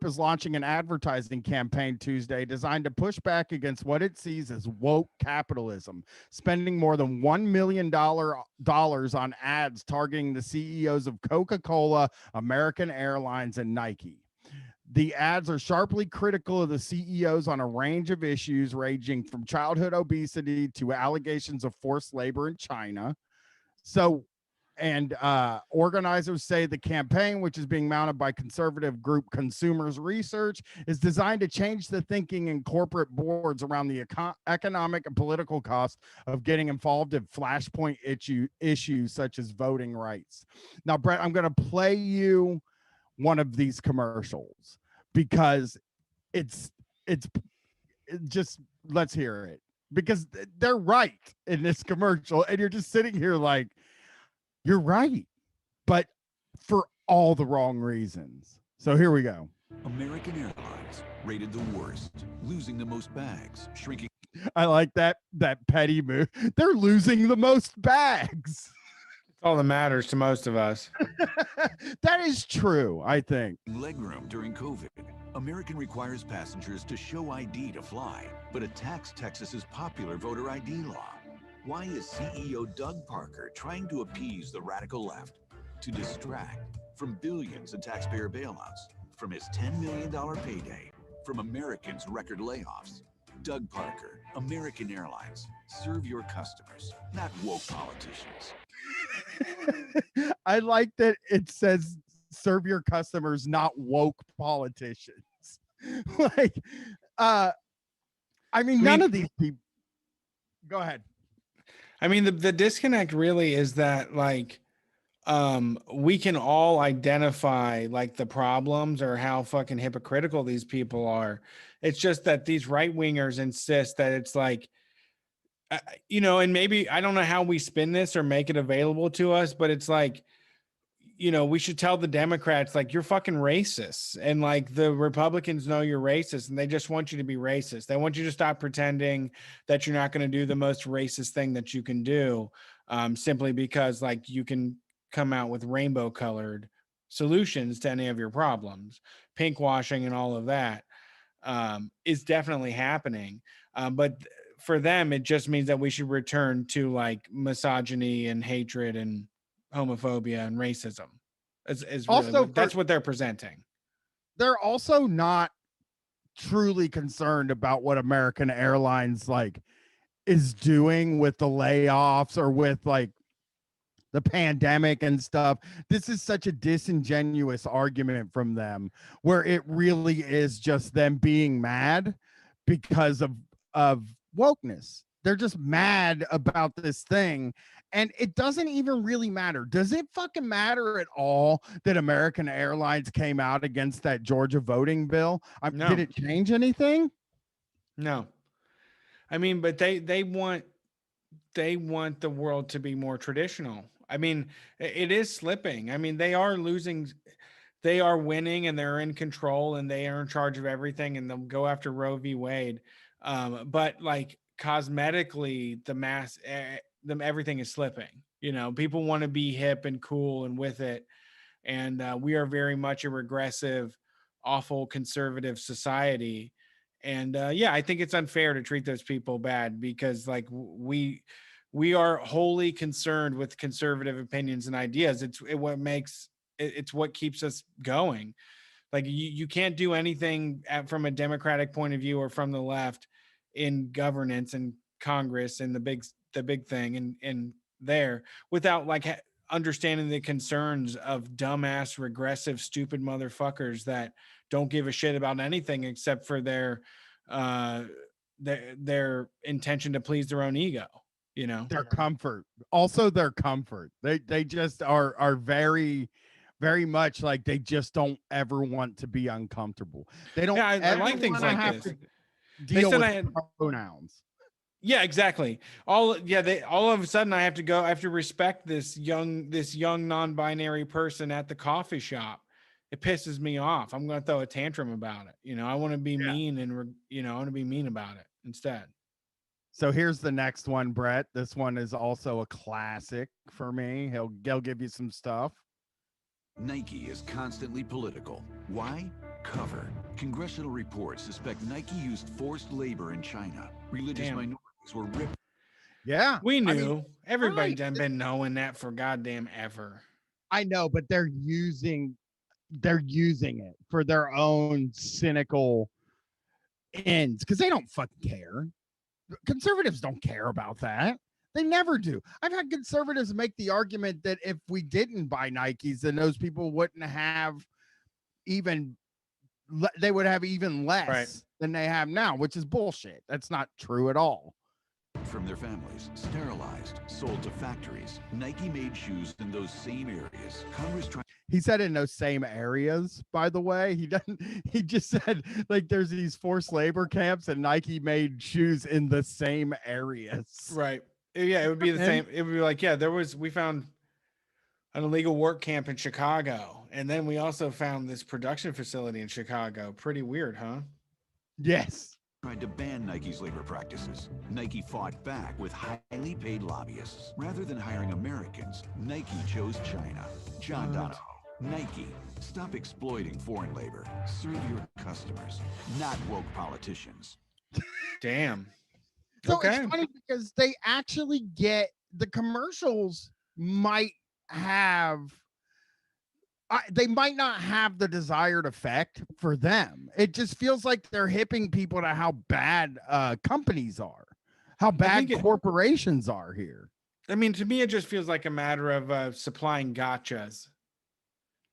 is launching an advertising campaign Tuesday designed to push back against what it sees as woke capitalism, spending more than $1 million on ads targeting the CEOs of Coca-Cola, American Airlines, and Nike. The ads are sharply critical of the CEOs on a range of issues ranging from childhood obesity to allegations of forced labor in China. Organizers say the campaign, which is being mounted by conservative group Consumers Research, is designed to change the thinking in corporate boards around the economic and political costs of getting involved in flashpoint issues such as voting rights. Now, Brett, I'm going to play you one of these commercials because it's just, let's hear it, because they're right in this commercial, and you're just sitting here like, you're right, but for all the wrong reasons. So here we go. American Airlines rated the worst, losing the most bags, shrinking. I like that petty move. They're losing the most bags. It's all that matters to most of us. That is true, I think. Legroom during COVID. American requires passengers to show ID to fly, but attacks Texas's popular voter ID law. Why is CEO Doug Parker trying to appease the radical left? To distract from billions in taxpayer bailouts, from his $10 million payday, from Americans' record layoffs. Doug Parker, American Airlines. Serve your customers, not woke politicians. I like that it says serve your customers, not woke politicians. Like, I mean, none of these people. Go ahead. I mean, the disconnect really is that like we can all identify like the problems or how fucking hypocritical these people are. It's just that these right wingers insist that it's like, and maybe I don't know how we spin this or make it available to us, but it's like, we should tell the Democrats, like, you're fucking racist. And like the Republicans know you're racist and they just want you to be racist. They want you to stop pretending that you're not going to do the most racist thing that you can do simply because like you can come out with rainbow colored solutions to any of your problems. Pink washing and all of that is definitely happening. But for them, it just means that we should return to like misogyny and hatred and homophobia and racism is really Also, that's what they're presenting. They're also not truly concerned about what American Airlines like is doing with the layoffs or with like the pandemic and stuff. This is such a disingenuous argument from them, where it really is just them being mad because of wokeness. They're just mad about this thing, and it doesn't even really matter. Does it fucking matter at all that American Airlines came out against that Georgia voting bill? No. Did it change anything? No. I mean, but they want the world to be more traditional. I mean, it is slipping. I mean, they are losing, they are winning, and they're in control, and they are in charge of everything, and they'll go after Roe v. Wade. But like cosmetically, everything is slipping. You know, people want to be hip and cool and with it, and we are very much a regressive, awful, conservative society. And yeah, I think it's unfair to treat those people bad, because like we are wholly concerned with conservative opinions and ideas. It's what keeps us going. Like you can't do anything from a democratic point of view or from the left in governance and Congress and the big thing and there without like understanding the concerns of dumbass, regressive, stupid motherfuckers that don't give a shit about anything except for their intention to please their own ego, you know. Their comfort. Also their comfort. They just are very, very much like they just don't ever want to be uncomfortable. They don't. Yeah, I like things like this. Deal with pronouns. Yeah, exactly. All of a sudden I have to respect this young non-binary person at the coffee shop. It pisses me off. I'm going to throw a tantrum about it. You know, I want to be mean and I want to be mean about it instead. So here's the next one, Brett. This one is also a classic for me. He'll give you some stuff. Nike is constantly political. Why? Cover. Congressional reports suspect Nike used forced labor in China. Religious minorities were ripped. Yeah. We knew. Everybody's been knowing that for goddamn ever. I know, but they're using it for their own cynical ends because they don't fucking care. Conservatives don't care about that. They never do. I've had conservatives make the argument that if we didn't buy Nikes, then those people wouldn't have they would have even less than they have now, which is bullshit. That's not true at all. From their families, sterilized, sold to factories. Nike made shoes in those same areas. He said in those same areas, by the way. He just said like there's these forced labor camps and Nike made shoes in the same areas. Right. Yeah, it would be the same. It would be like, yeah, we found an illegal work camp in Chicago, and then we also found this production facility in Chicago. Pretty weird, huh? Yes. Tried to ban Nike's labor practices. Nike fought back with highly paid lobbyists. Rather than hiring Americans, Nike chose China. John Donahoe, Nike, stop exploiting foreign labor. Serve your customers, not woke politicians. Damn. So it's funny because they actually get the commercials might not have the desired effect for them. It just feels like they're hipping people to how bad companies are, how bad corporations are here. I mean, to me, it just feels like a matter of supplying gotchas.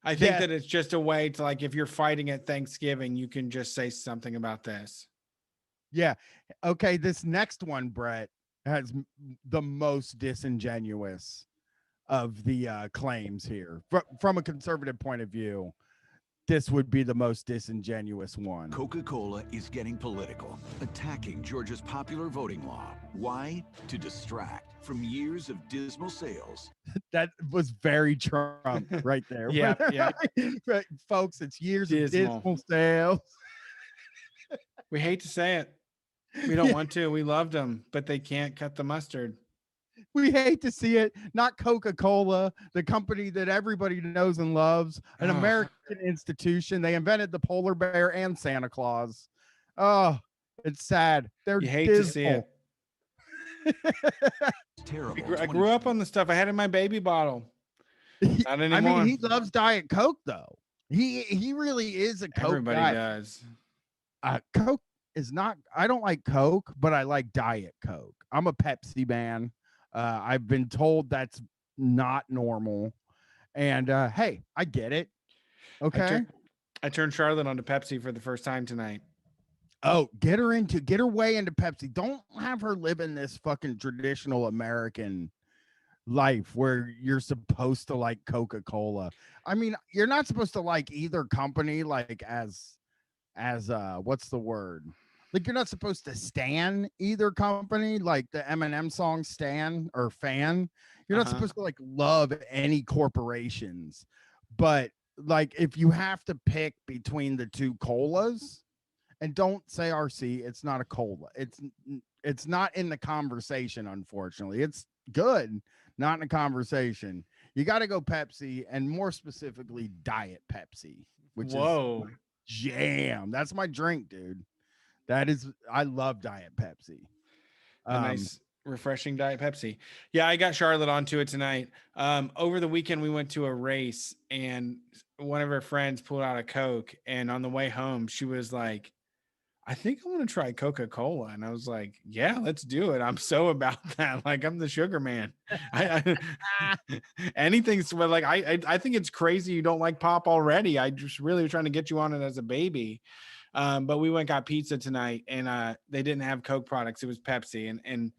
I think that it's just a way to, like, if you're fighting at Thanksgiving, you can just say something about this. Yeah. Okay. This next one, Brett, has the most disingenuous of the claims here. From a conservative point of view, this would be the most disingenuous one. Coca-Cola is getting political, attacking Georgia's popular voting law. Why? To distract from years of dismal sales. That was very Trump right there. Yeah. Right, folks, it's years of dismal sales. We hate to say it. We don't want to. We loved them, but they can't cut the mustard. We hate to see it. Not Coca-Cola, the company that everybody knows and loves, an American institution. They invented the polar bear and Santa Claus. Oh, it's sad. You hate to see it. Terrible. I grew up on the stuff I had in my baby bottle. Not anymore. I mean, he loves Diet Coke, though. He really is a Coke Everybody guy. does. Coke is not. I don't like Coke, but I like Diet Coke. I'm a Pepsi man. I've been told that's not normal. And hey, I get it. I Okay. turned I turned Charlotte onto Pepsi for the first time tonight. Oh, get her way into Pepsi. Don't have her live in this fucking traditional American life where you're supposed to like Coca-Cola. I mean, you're not supposed to like either company like as what's the word? Like you're not supposed to stan either company, like the Eminem song Stan or Fan. You're not Uh-huh. supposed to like love any corporations. But like if you have to pick between the two colas, and don't say RC, it's not a cola. It's not in the conversation, unfortunately. It's good, not in the conversation. You got to go Pepsi, and more specifically Diet Pepsi, which is Whoa. jam. That's my drink, dude. That is, I love Diet Pepsi. A nice refreshing Diet Pepsi. Yeah, I got Charlotte onto it tonight. Over the weekend we went to a race and one of her friends pulled out a Coke, and on the way home she was like, I think I want to try Coca-Cola. And I was like, yeah, let's do it. I'm so about that. Like I'm the sugar man. I anything's well, like I think it's crazy you don't like pop already. I just really was trying to get you on it as a baby. But we went and got pizza tonight and they didn't have Coke products. It was Pepsi. And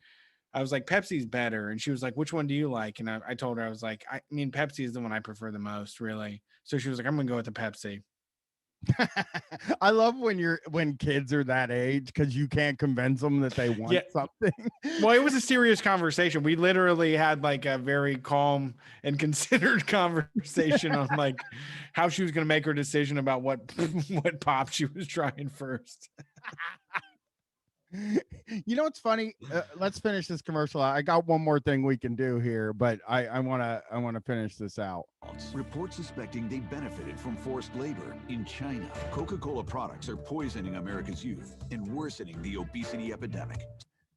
I was like, Pepsi's better. And she was like, which one do you like? And I told her, I was like, I mean, Pepsi is the one I prefer the most, really. So she was like, I'm gonna go with the Pepsi. I love when kids are that age because you can't convince them that they want Yeah. something. Well, it was a serious conversation. We literally had like a very calm and considered conversation on like how she was going to make her decision about what what pop she was trying first. You know what's funny? Let's finish this commercial. I got one more thing we can do here, but I want to finish this out. Reports suspecting they benefited from forced labor. In China, Coca-Cola products are poisoning America's youth and worsening the obesity epidemic.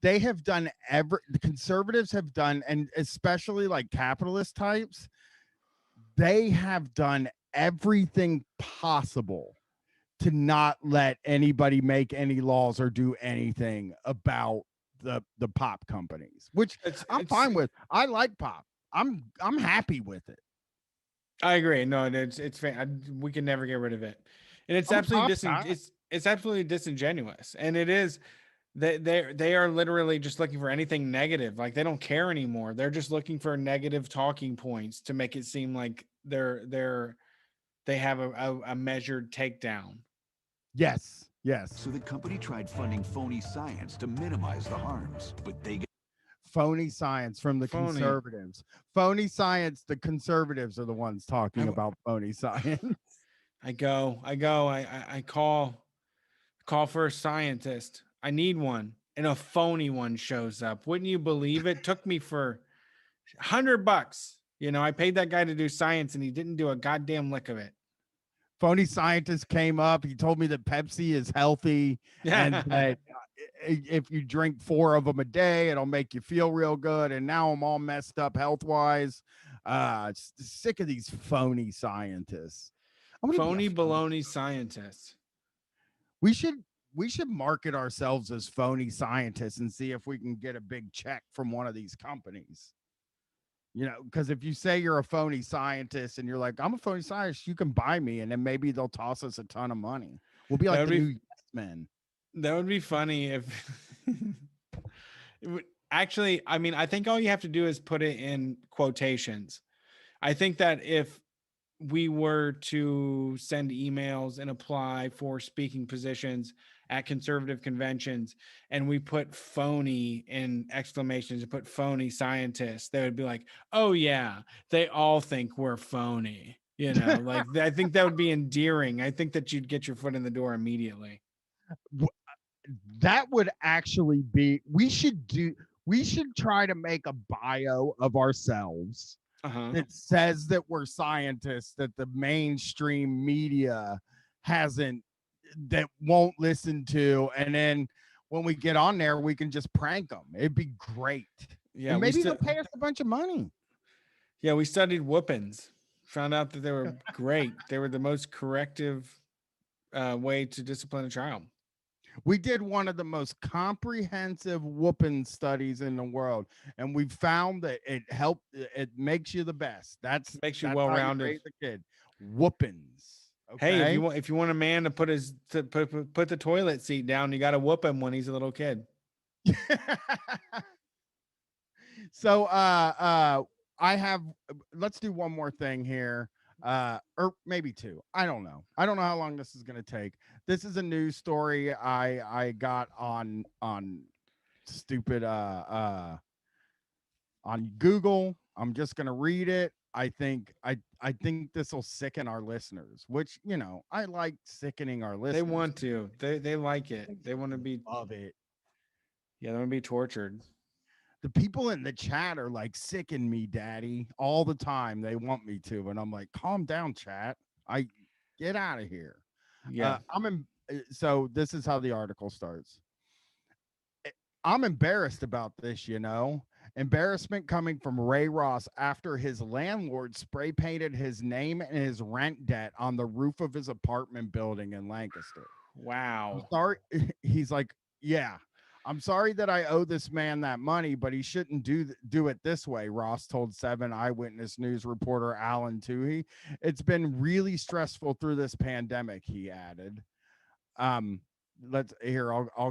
They have done the conservatives have done, and especially like capitalist types, they have done everything possible to not let anybody make any laws or do anything about the pop companies, which I'm fine with. I like pop. I'm happy with it. I agree. No, it's we can never get rid of it, and it's absolutely it's absolutely disingenuous, and it is. They are literally just looking for anything negative. Like they don't care anymore. They're just looking for negative talking points to make it seem like they have a measured takedown. Yes. So the company tried funding phony science to minimize the harms, but they get phony science from the conservatives. Phony science, the conservatives are the ones talking about phony science. I call for a scientist. I need one. And a phony one shows up. Wouldn't you believe it? Took me for $100. You know, I paid that guy to do science and he didn't do a goddamn lick of it. Phony scientist came up. He told me that Pepsi is healthy and that if you drink 4 of them a day, it'll make you feel real good. And now I'm all messed up health wise. Sick of these phony scientists. Phony baloney scientists. We should market ourselves as phony scientists and see if we can get a big check from one of these companies. You know, because if you say you're a phony scientist and you're like, I'm a phony scientist, you can buy me, and then maybe they'll toss us a ton of money. We'll be like the new Yes Men. That would be funny if actually, I mean, I think all you have to do is put it in quotations. I think that if we were to send emails and apply for speaking positions at conservative conventions and we put phony in exclamations and put phony scientists, they would be like, oh yeah, they all think we're phony. You know, like I think that would be endearing. I think that you'd get your foot in the door immediately. That would actually be, we should try to make a bio of ourselves that says that we're scientists that the mainstream media that won't listen to, and then when we get on there we can just prank them. It'd be great. Yeah, and maybe they'll pay us a bunch of money. Yeah, we studied whoopings, found out that they were great. They were the most corrective way to discipline a child. We did one of the most comprehensive whooping studies in the world, and we found that it makes you the best. Makes you That's well how you rounded. raise a kid. Whoopings. Hey, Okay. if you want a man to put the toilet seat down, you got to whoop him when he's a little kid. So I have let's do one more thing here. Or maybe two. I don't know. I don't know how long this is gonna take. This is a news story I got on stupid on Google. I'm just gonna read it. I think this will sicken our listeners, which I like sickening our They listeners. want to. They like it. They want to be. Love it. Yeah, they want to be tortured. The people in the chat are like sicken me, daddy, all the time. They want me to, and I'm like, calm down, chat. I get out of here. Yeah. So this is how the article starts. I'm embarrassed about this. Embarrassment coming from Ray Ross after his landlord spray painted his name and his rent debt on the roof of his apartment building in Lancaster. I'm Wow. sorry. He's like, yeah, I'm sorry that I owe this man that money, but he shouldn't do it this way, Ross told 7 Eyewitness News reporter Alan Toohey. It's been really stressful through this pandemic, he added. I'll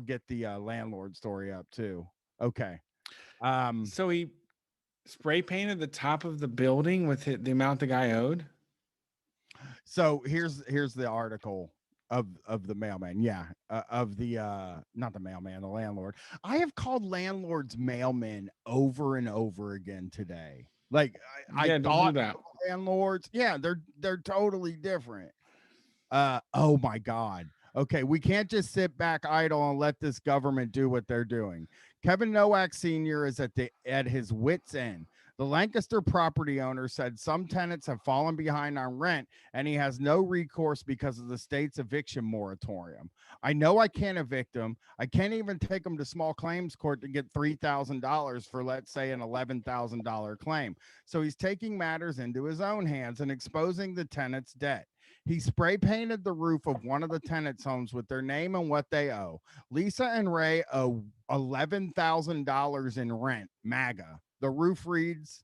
get the landlord story up too. Okay. So he spray painted the top of the building with the amount the guy owed. So here's the article of the mailman. Yeah, of the not the mailman, the landlord. I have called landlords mailmen over and over again today. Like I Yeah, don't do thought that. landlords, yeah, they're totally different. Oh my God. Okay, we can't just sit back idle and let this government do what they're doing. Kevin Nowak Sr. is at his wits' end. The Lancaster property owner said some tenants have fallen behind on rent and he has no recourse because of the state's eviction moratorium. I know I can't evict them. I can't even take them to small claims court to get $3,000 for, let's say, an $11,000 claim. So he's taking matters into his own hands and exposing the tenant's debt. He spray painted the roof of one of the tenants' homes with their name and what they owe. Lisa and Ray owe $11,000 in rent. MAGA. The roof reads.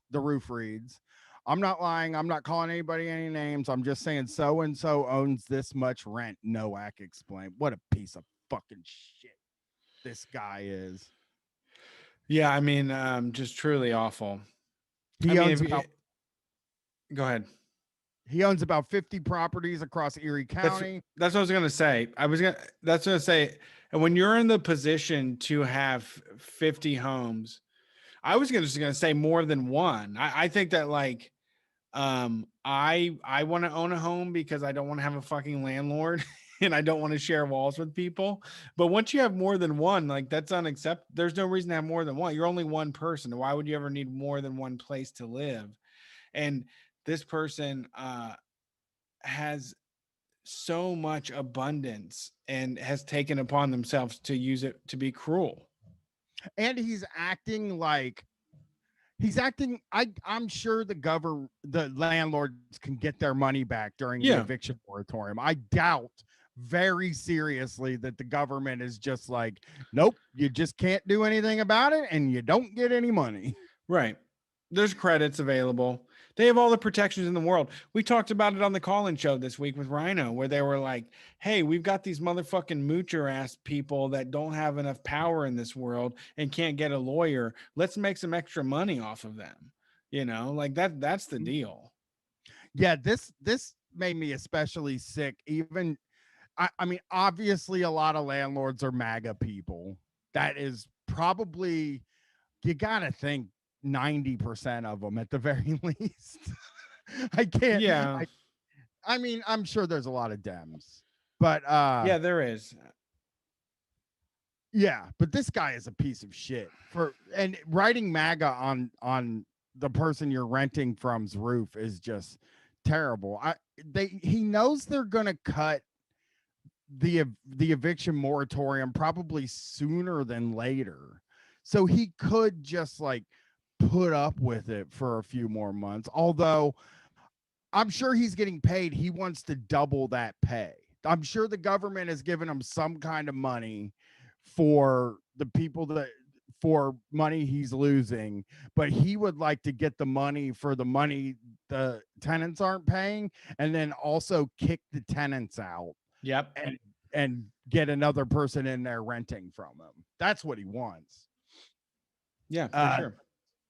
I'm not lying. I'm not calling anybody any names. I'm just saying so and so owns this much rent. Nowak explained. What a piece of fucking shit this guy is. Yeah, I mean, just truly awful. He owns about. Go ahead. He owns about 50 properties across Erie County. That's what I was gonna say. That's what I was gonna say. And when you're in the position to have 50 homes, I was just gonna say more than one. I think that like I want to own a home because I don't want to have a fucking landlord and I don't want to share walls with people. But once you have more than one, like that's unacceptable. There's no reason to have more than one. You're only one person. Why would you ever need more than one place to live? And this person has so much abundance and has taken upon themselves to use it to be cruel. And he's acting like I'm sure the landlords can get their money back during the eviction moratorium. I doubt very seriously that the government is just like, nope, you just can't do anything about it and you don't get any money. Right. There's credits available. They have all the protections in the world. We talked about it on the call-in show this week with Rhino, where they were like, hey, we've got these motherfucking moocher ass people that don't have enough power in this world and can't get a lawyer. Let's make some extra money off of them. Like that's the deal. Yeah, this made me especially sick. Even I mean, obviously a lot of landlords are MAGA people. That is probably, you gotta think 90% of them at the very least. I can't. Yeah. I mean, I'm sure there's a lot of Dems, but yeah, there is. Yeah, but this guy is a piece of shit and writing MAGA on the person you're renting from's roof is just terrible. He knows they're gonna cut the eviction moratorium probably sooner than later. So he could just like put up with it for a few more months. Although I'm sure he's getting paid. He wants to double that pay. I'm sure the government has given him some kind of money for the people that for money he's losing, but he would like to get the money for the money the tenants aren't paying, and then also kick the tenants out Yep. and get another person in there renting from him. That's what he wants. Yeah, for Uh, sure.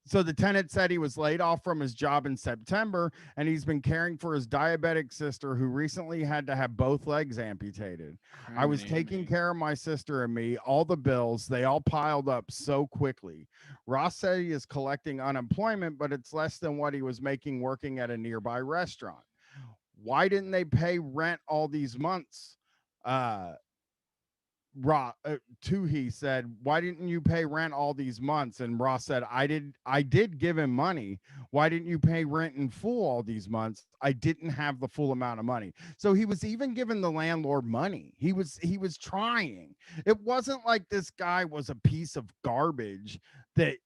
so the tenant said he was laid off from his job in September, and he's been caring for his diabetic sister who recently had to have both legs amputated. I was taking care of my sister and me, all the bills, they all piled up so quickly. Ross said he is collecting unemployment, but it's less than what he was making working at a nearby restaurant. Why didn't they pay rent all these months? Ross he said, why didn't you pay rent all these months? And Ross said, I did give him money. Why didn't you pay rent in full all these months? I didn't have the full amount of money. So he was even giving the landlord money. He was trying. It wasn't like this guy was a piece of garbage that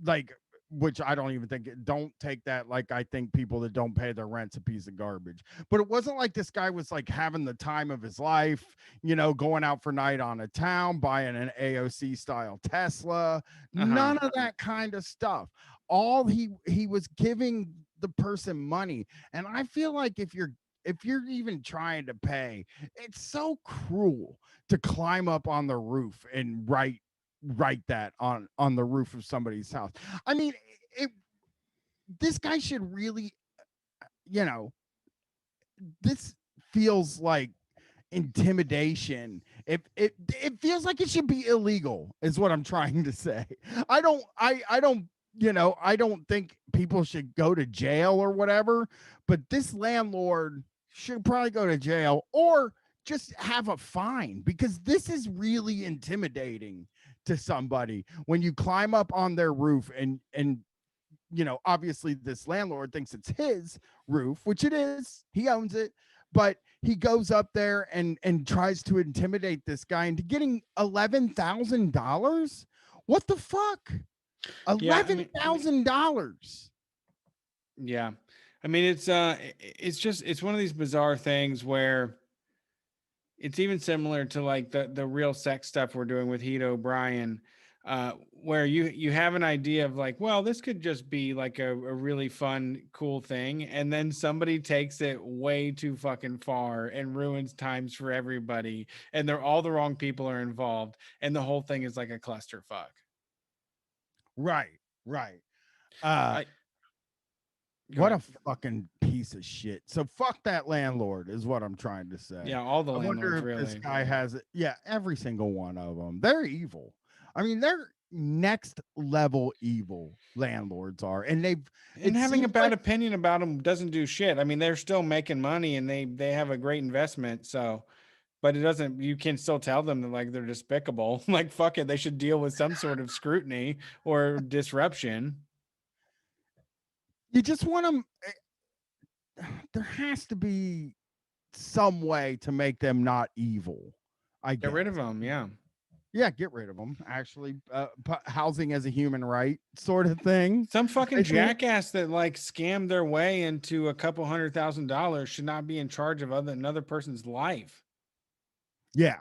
like which I don't even think, don't take that like I think people that don't pay their rent's a piece of garbage. But it wasn't like this guy was like having the time of his life, going out for night on a town, buying an AOC style Tesla, none of that kind of stuff. All he was giving the person money. And I feel like if you're even trying to pay, it's so cruel to climb up on the roof and write that on the roof of somebody's house. I mean, this guy should really, this feels like intimidation. It feels like it should be illegal, is what I'm trying to say. I don't think people should go to jail or whatever, but this landlord should probably go to jail or just have a fine, because this is really intimidating to somebody when you climb up on their roof and obviously this landlord thinks it's his roof, which it is, he owns it, but he goes up there and tries to intimidate this guy into getting $11,000. What the fuck? $11,000. Yeah. I mean, it's one of these bizarre things where it's even similar to like the real sex stuff we're doing with Heath O'Brien, where you have an idea of like, well, this could just be like a really fun, cool thing. And then somebody takes it way too fucking far and ruins times for everybody. And all the wrong people are involved. And the whole thing is like a clusterfuck. Right. What a fucking piece of shit. So fuck that landlord is what I'm trying to say. Yeah, all the landlords, wonder if really. This guy has it. Yeah, every single one of them. They're evil. I mean, they're next level evil, landlords are, and having a bad opinion about them doesn't do shit. I mean, they're still making money and they have a great investment. So, but it doesn't. You can still tell them that like they're despicable. Like fuck it, they should deal with some sort of scrutiny or disruption. You just want them. There has to be some way to make them not evil. Get rid of them. Yeah, get rid of them. Actually, housing as a human right, sort of thing. Some fucking jackass that like scammed their way into a couple $100,000 should not be in charge of another person's life. Yeah.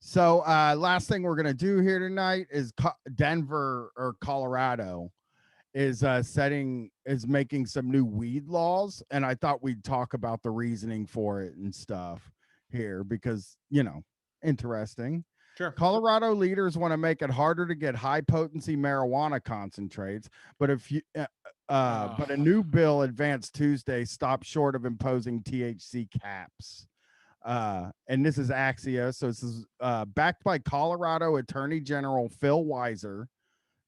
So, last thing we're gonna do here tonight is Denver or Colorado is making some new weed laws, and I thought we'd talk about the reasoning for it and stuff here because interesting. Sure. Colorado leaders want to make it harder to get high potency marijuana concentrates, but but a new bill advanced Tuesday stopped short of imposing THC caps. And this is Axios. So this is backed by Colorado Attorney General Phil Weiser.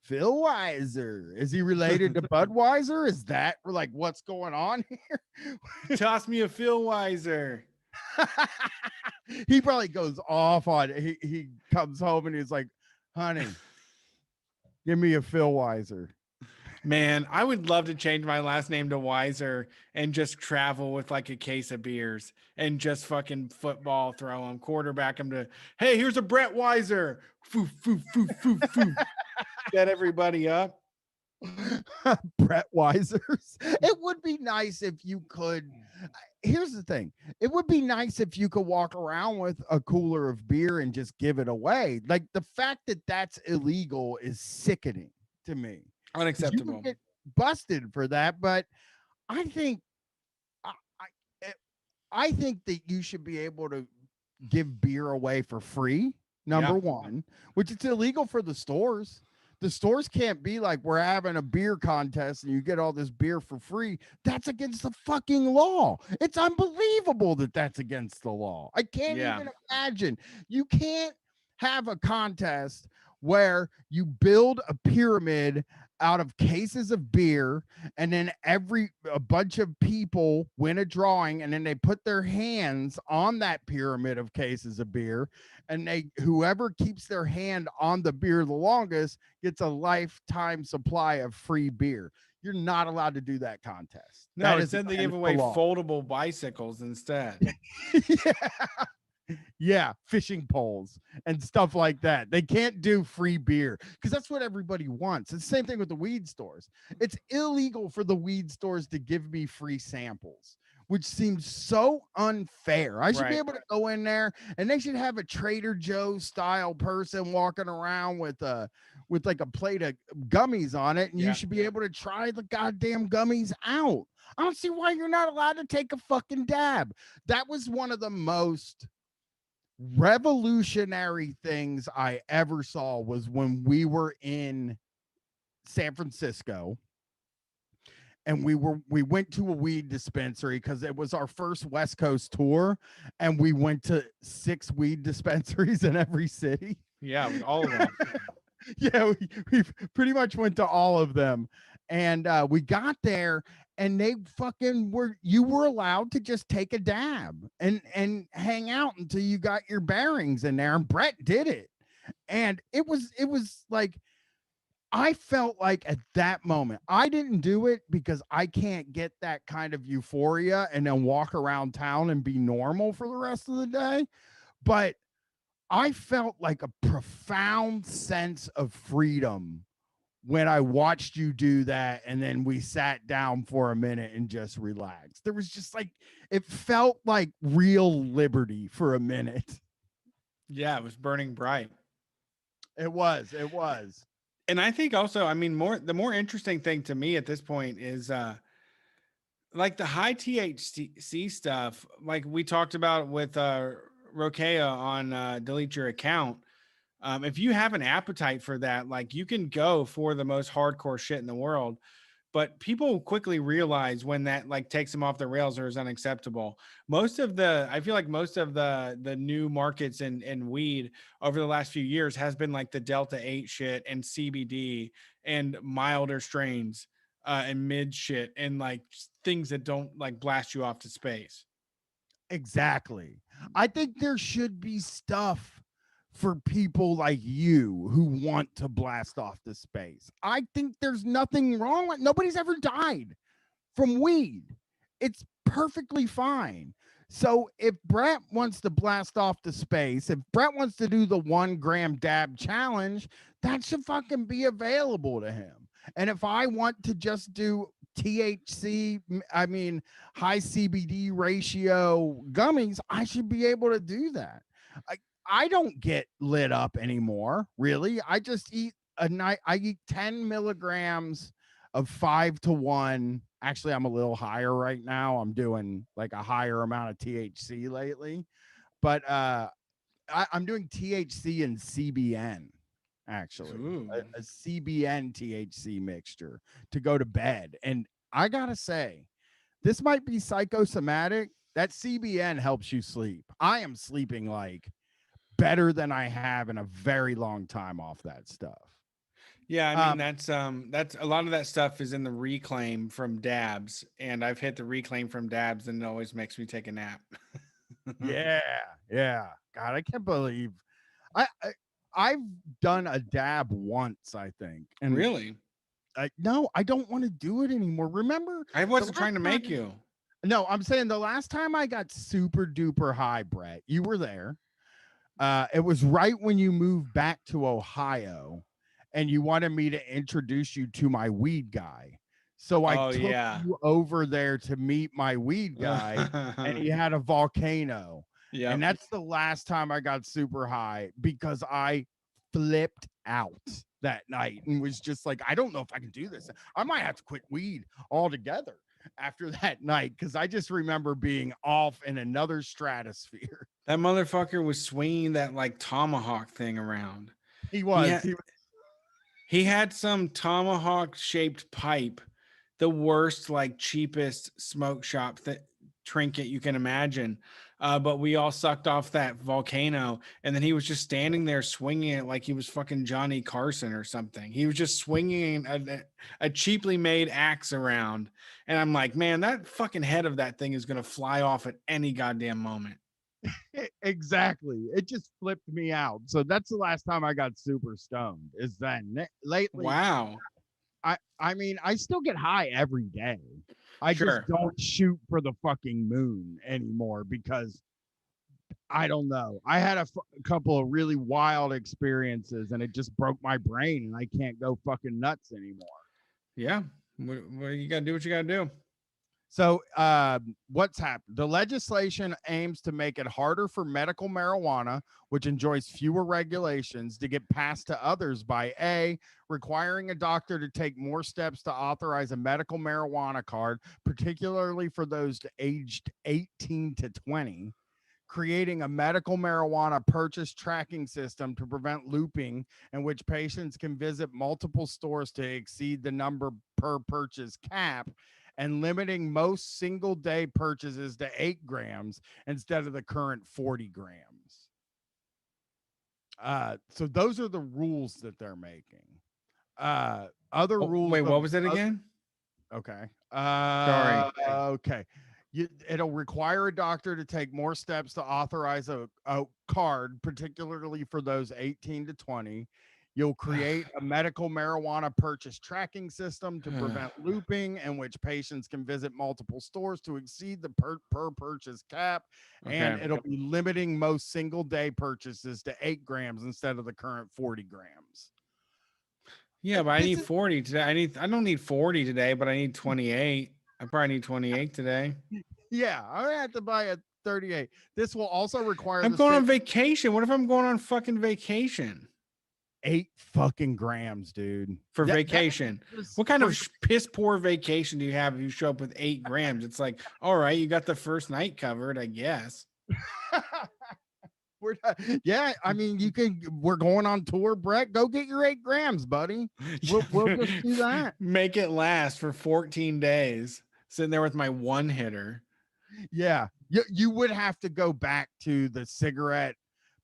Phil Weiser. Is he related to Budweiser? Is that like what's going on here? Toss me a Phil Weiser. He probably goes off on it. He comes home and he's like, honey, give me a Phil Weiser. Man, I would love to change my last name to Weiser and just travel with like a case of beers and just fucking football throw him, quarterback him to, hey, here's a Brett Weiser. Foo, foo, foo, foo, foo. Set everybody up. Brett Weisers. It would be nice if you could. Here's the thing. It would be nice if you could walk around with a cooler of beer and just give it away. Like the fact that that's illegal is sickening to me. 'Cause you would Unacceptable. get busted for that, but I think I, I I think that you should be able to give beer away for free. Yeah. Number one, which it's illegal for the stores. The stores can't be like, we're having a beer contest and you get all this beer for free. That's against the fucking law. It's unbelievable that that's against the law. I can't Yeah. even imagine. You can't have a contest where you build a pyramid out of cases of beer, and then a bunch of people win a drawing, and then they put their hands on that pyramid of cases of beer, and whoever keeps their hand on the beer the longest gets a lifetime supply of free beer. You're not allowed to do that contest. No, That is instead they give against the away law. foldable bicycles instead. Yeah. Yeah, fishing poles and stuff like that. They can't do free beer because that's what everybody wants. It's the same thing with the weed stores. It's illegal for the weed stores to give me free samples, which seems so unfair. I should be Right. able to go in there and they should have a Trader Joe's style person walking around with like a plate of gummies on it, and Yeah. you should be able to try the goddamn gummies out. I don't see why you're not allowed to take a fucking dab. That was one of the most revolutionary things I ever saw was when we were in San Francisco and we went to a weed dispensary because it was our first West Coast tour, and we went to 6 weed dispensaries in every city. Yeah, all of them. Yeah, we pretty much went to all of them, and we got there and they fucking you were allowed to just take a dab and hang out until you got your bearings in there, and Brett did it, and it was like, I felt like at that moment, I didn't do it because I can't get that kind of euphoria and then walk around town and be normal for the rest of the day, but I felt like a profound sense of freedom when I watched you do that. And then we sat down for a minute and just relaxed. There was just like, it felt like real liberty for a minute. Yeah, it was burning bright. It was. And I think also, I mean, the more interesting thing to me at this point is like the high THC stuff, like we talked about with Rokea on Delete Your Account. If you have an appetite for that, like you can go for the most hardcore shit in the world, but people quickly realize when that like takes them off the rails or is unacceptable. I feel like most of the new markets in weed over the last few years has been like the Delta 8 shit and CBD and milder strains and mid shit and like things that don't like blast you off to space. Exactly. I think there should be stuff for people like you who want to blast off to space. I think there's nothing wrong with, nobody's ever died from weed. It's perfectly fine. So if Brett wants to blast off to space, if Brett wants to do the 1 gram dab challenge, that should fucking be available to him. And if I want to just do THC, I mean, high CBD ratio gummies, I should be able to do that. I don't get lit up anymore, really. I just eat I eat 10 milligrams of 5-1. Actually, I'm a little higher right now. I'm doing like a higher amount of THC lately, but I'm doing THC and CBN, actually, a CBN THC mixture to go to bed. And I gotta say, this might be psychosomatic. That CBN helps you sleep. I am sleeping like better than I have in a very long time off that stuff. Yeah, I mean that's a lot of that stuff is in the reclaim from dabs, and I've hit the reclaim from dabs, and it always makes me take a nap. Yeah. God, I can't believe I've done a dab once, I think. And Really? no, I don't want to do it anymore. Remember? I wasn't trying to make you. No, I'm saying the last time I got super duper high, Brett, you were there. It was right when you moved back to Ohio and you wanted me to introduce you to my weed guy. So I Oh, took yeah. you over there to meet my weed guy, and he had a volcano. And Yep. that's the last time I got super high because I flipped out that night and was just like, I don't know if I can do this. I might have to quit weed altogether after that night because I just remember being off in another stratosphere. That motherfucker was swinging that like tomahawk thing around. He He was. had, he had some tomahawk shaped pipe, the worst, like cheapest smoke shop trinket you can imagine. But we all sucked off that volcano, and then he was just standing there swinging it like he was fucking Johnny Carson or something. He was just swinging a cheaply made axe around, and I'm like, man, that fucking head of that thing is gonna fly off at any goddamn moment. Exactly. It just flipped me out. So that's the last time I got super stoned. Is then lately. Wow. I mean, I still get high every day. I Sure. just don't shoot for the fucking moon anymore because I don't know. I had a couple of really wild experiences and it just broke my brain and I can't go fucking nuts anymore. Yeah. Well, you gotta do what you gotta do. So, what's happened? The legislation aims to make it harder for medical marijuana, which enjoys fewer regulations, to get passed to others by A, requiring a doctor to take more steps to authorize a medical marijuana card, particularly for those aged 18 to 20, creating a medical marijuana purchase tracking system to prevent looping, in which patients can visit multiple stores to exceed the number per purchase cap, and limiting most single day purchases to 8 grams instead of the current 40 grams. So those are the rules that they're making. Other rules. Wait, what was it again? Okay. Sorry. Okay. It'll require a doctor to take more steps to authorize a card, particularly for those 18 to 20. You'll create a medical marijuana purchase tracking system to prevent looping, in which patients can visit multiple stores to exceed the per purchase cap. And Okay. it'll be limiting most single day purchases to 8 grams instead of the current 40 grams. Yeah, but I need 40 today. I don't need 40 today, but I need 28. I probably need 28 today. Yeah, I'm gonna have to buy a 38. This will also require I'm going on vacation. What if I'm going on fucking vacation? 8 fucking grams, dude. For vacation. What kind of piss poor vacation do you have if you show up with 8 grams? It's like, all right, you got the first night covered, I guess. Yeah, I mean, we're going on tour, Brett. Go get your 8 grams, buddy. We'll just do that. Make it last for 14 days. Sitting there with my one hitter. Yeah, you would have to go back to the cigarette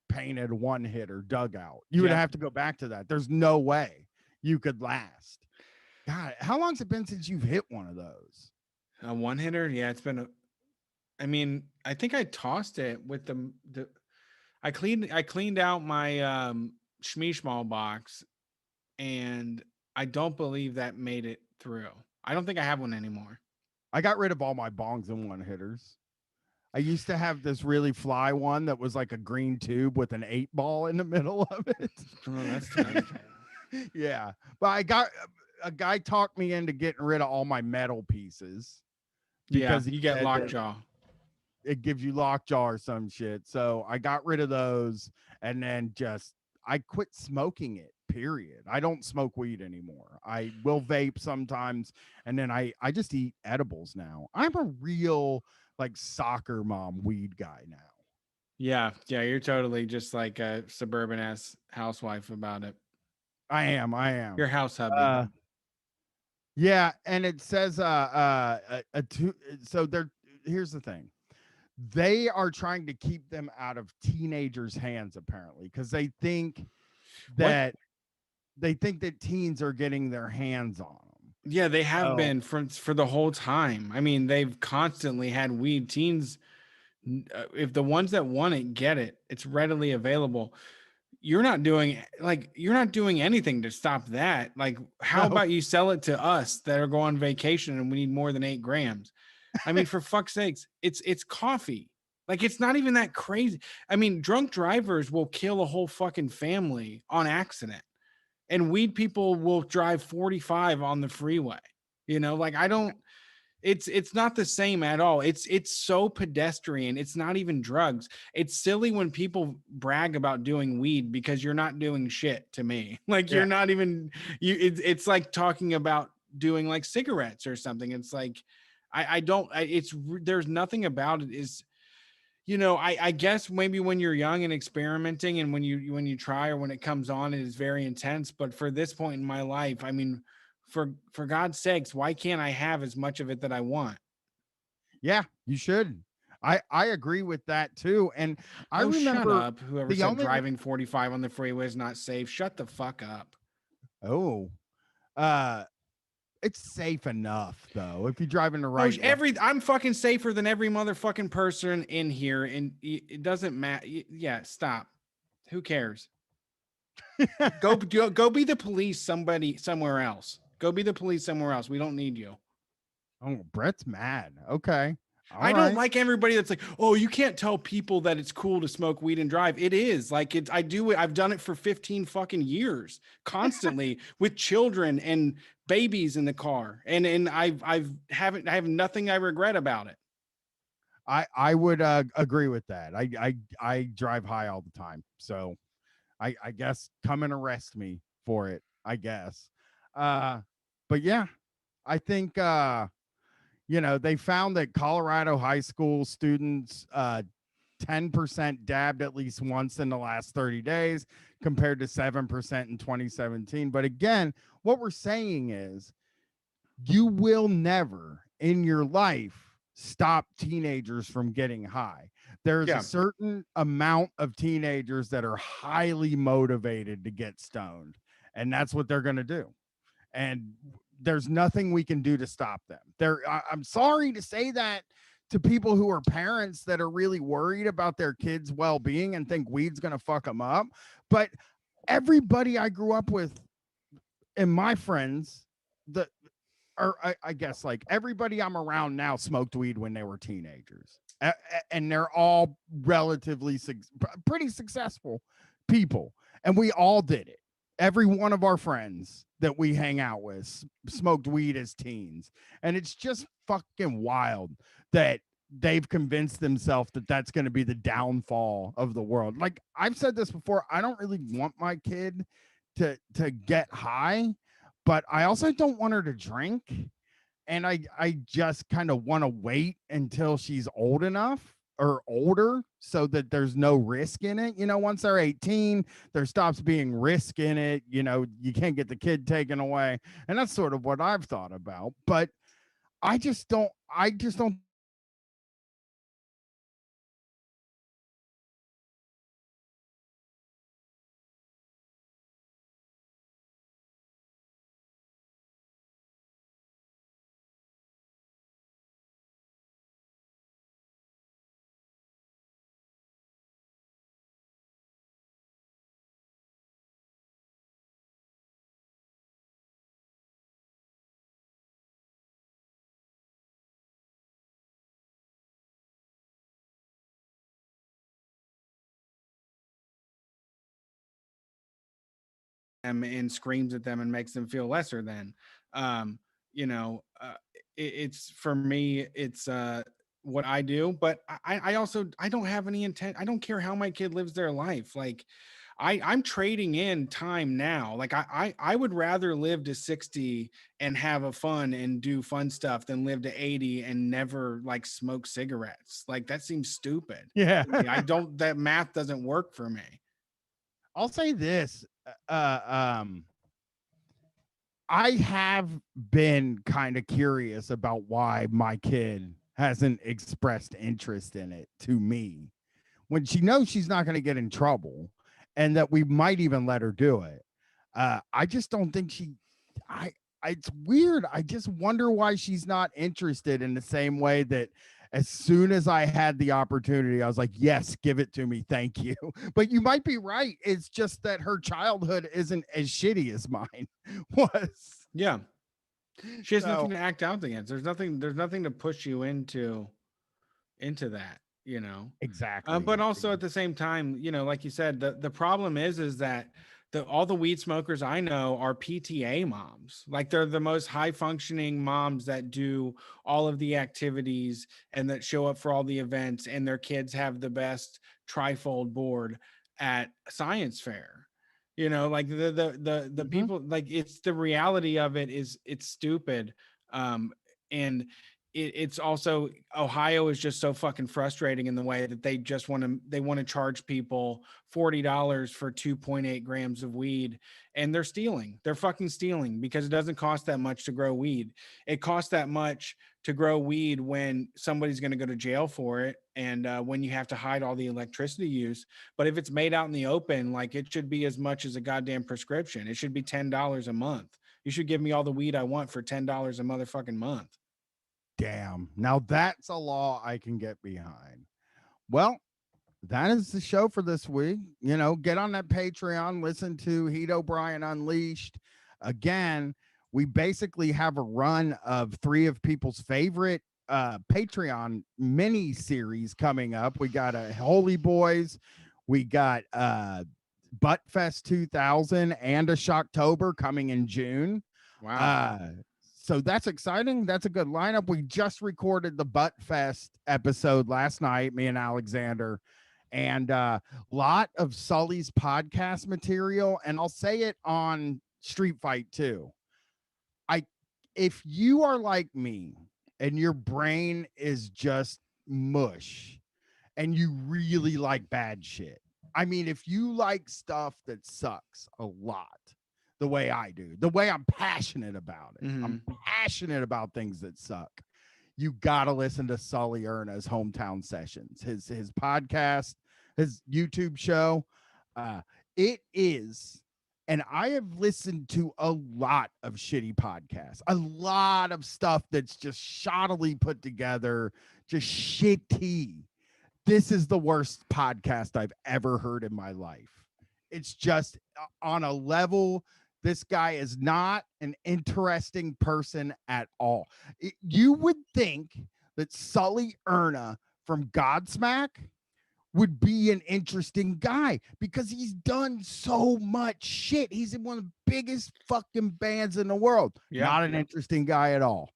painted one hitter dugout. You would have to go back to that. There's no way you could last. God, how long's it been since you've hit one of those? A one hitter? Yeah, it's been I mean, I think I tossed it with I cleaned out my Schmeeshmall box, and I don't believe that made it through. I don't think I have one anymore. I got rid of all my bongs and one hitters. I used to have this really fly one that was like a green tube with an 8 ball in the middle of it. Oh, that's nice. Yeah, but I got a guy talked me into getting rid of all my metal pieces. Because you get lockjaw. It gives you lockjaw or some shit. So I got rid of those, and then I quit smoking it. Period. I don't smoke weed anymore. I will vape sometimes, and then I just eat edibles now. I'm a real like soccer mom weed guy now. Yeah, you're totally just like a suburban ass housewife about it. I am. Your house hubby. Yeah, and it says so here's the thing. They are trying to keep them out of teenagers' hands apparently because they think that teens are getting their hands on them. Yeah, they have been for the whole time. I mean, they've constantly had weed. Teens, if the ones that want it get it, it's readily available. You're not doing anything to stop that. Like, how about you sell it to us that are going on vacation and we need more than 8 grams? I mean, for fuck's sakes, it's coffee. Like, it's not even that crazy. I mean, drunk drivers will kill a whole fucking family on accident, and weed people will drive 45 on the freeway. Like I don't, it's not the same at all. It's so pedestrian. It's not even drugs. It's silly when people brag about doing weed because you're not doing shit to me. Like you're Yeah. not even it's like talking about doing like cigarettes or something. It's like I don't there's nothing about it is I guess maybe when you're young and experimenting and when you try or when it comes on, it is very intense. But for this point in my life, I mean, for God's sakes, why can't I have as much of it that I want? Yeah, you should. I agree with that too. And I Oh, shut remember up. Whoever the said only driving 45 on the freeway is not safe. Shut the fuck up. oh, uh it's safe enough though if you drive in the Oh, right way. I'm fucking safer than every motherfucking person in here, and it doesn't matter. Yeah, stop. Who cares? Go be the police somewhere else. Go be the police somewhere else. We don't need you. Oh, Brett's mad. Okay. All I don't right. like everybody that's like, oh, you can't tell people that it's cool to smoke weed and drive. It is like I do it. I've done it for 15 fucking years, constantly with children and babies in the car. And I have nothing I regret about it. I would agree with that. I drive high all the time. So I guess come and arrest me for it, I guess. Uh but yeah, I think they found that Colorado high school students 10% dabbed at least once in the last 30 days compared to 7% in 2017. But again, what we're saying is you will never in your life stop teenagers from getting high. There's a Yeah. certain amount of teenagers that are highly motivated to get stoned, and that's what they're going to do. And there's nothing we can do to stop them. I'm sorry to say that to people who are parents that are really worried about their kids' well-being and think weed's going to fuck them up, but everybody I grew up with and my friends, the or I guess like everybody I'm around now smoked weed when they were teenagers, and they're all relatively pretty successful people, and we all did it. Every one of our friends that we hang out with smoked weed as teens, and it's just fucking wild that they've convinced themselves that that's going to be the downfall of the world. Like I've said this before, I don't really want my kid to get high, but I also don't want her to drink. And I just kind of want to wait until she's old enough or older so that there's no risk in it. Once they're 18, there stops being risk in it. You can't get the kid taken away. And that's sort of what I've thought about. But I just don't Them and screams at them and makes them feel lesser than. Um, you know, it's for me, it's what I do, but I also I don't have any intent. I don't care how my kid lives their life. Like I'm trading in time now. Like I would rather live to 60 and have a fun and do fun stuff than live to 80 and never like smoke cigarettes. Like that seems stupid. yeah. I don't that math doesn't work for me. I'll say this. I have been kind of curious about why my kid hasn't expressed interest in it to me when she knows she's not going to get in trouble and that we might even let her do it. I just don't think I, it's weird. I just wonder why she's not interested in the same way that as soon as I had the opportunity, I was like, yes, give it to me. Thank you. But you might be right. It's just that her childhood isn't as shitty as mine was. Yeah. She has So nothing to act out against. There's nothing to push you into that. But exactly. also at the same time, like you said, the problem is that all the weed smokers I know are PTA moms. Like they're the most high functioning moms that do all of the activities and that show up for all the events, and their kids have the best trifold board at science fair. You know, like the Mhm. people, like it's the reality of it is it's stupid. And it's also, Ohio is just so fucking frustrating in the way that they want to charge people $40 for 2.8 grams of weed, and they're fucking stealing, because it doesn't cost that much to grow weed. It costs that much to grow weed when somebody's going to go to jail for it, and when you have to hide all the electricity use. But if it's made out in the open, like, it should be as much as a goddamn prescription. It should be $10 a month. You should give me all the weed I want for $10 a motherfucking month. Damn. Now that's a law I can get behind. Well, that is the show for this week. You know, get on that Patreon, listen to Heat O'Brien Unleashed. Again, we basically have a run of three of people's favorite Patreon mini series coming up. We got a Holy Boys, we got Buttfest 2000 and a Shocktober coming in June. Wow. So that's exciting. That's a good lineup. We just recorded the Buttfest episode last night, me and Alexander, and lot of Sully's podcast material. And I'll say it on Street Fight too. If you are like me and your brain is just mush and you really like bad shit, I mean, if you like stuff that sucks a lot, the way I do, the way I'm passionate about it, I'm passionate about things that suck. You got to listen to Sully Erna's Hometown Sessions, his podcast, his YouTube show. It is, and I have listened to a lot of shitty podcasts, a lot of stuff that's just shoddily put together, just shitty. This is the worst podcast I've ever heard in my life. It's just on a level. This guy is not an interesting person at all. You would think that Sully Erna from Godsmack would be an interesting guy because he's done so much shit. He's in one of the biggest fucking bands in the world. Yeah. Not an interesting guy at all.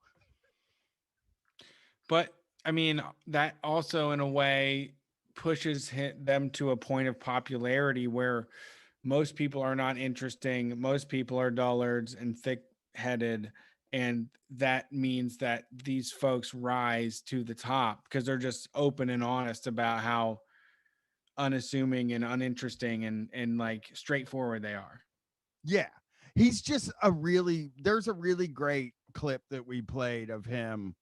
But I mean, that also in a way pushes them to a point of popularity where most people are not interesting. Most people are dullards and thick-headed. And that means that these folks rise to the top because they're just open and honest about how unassuming and uninteresting and like straightforward they are. Yeah. He's just there's a really great clip that we played of him.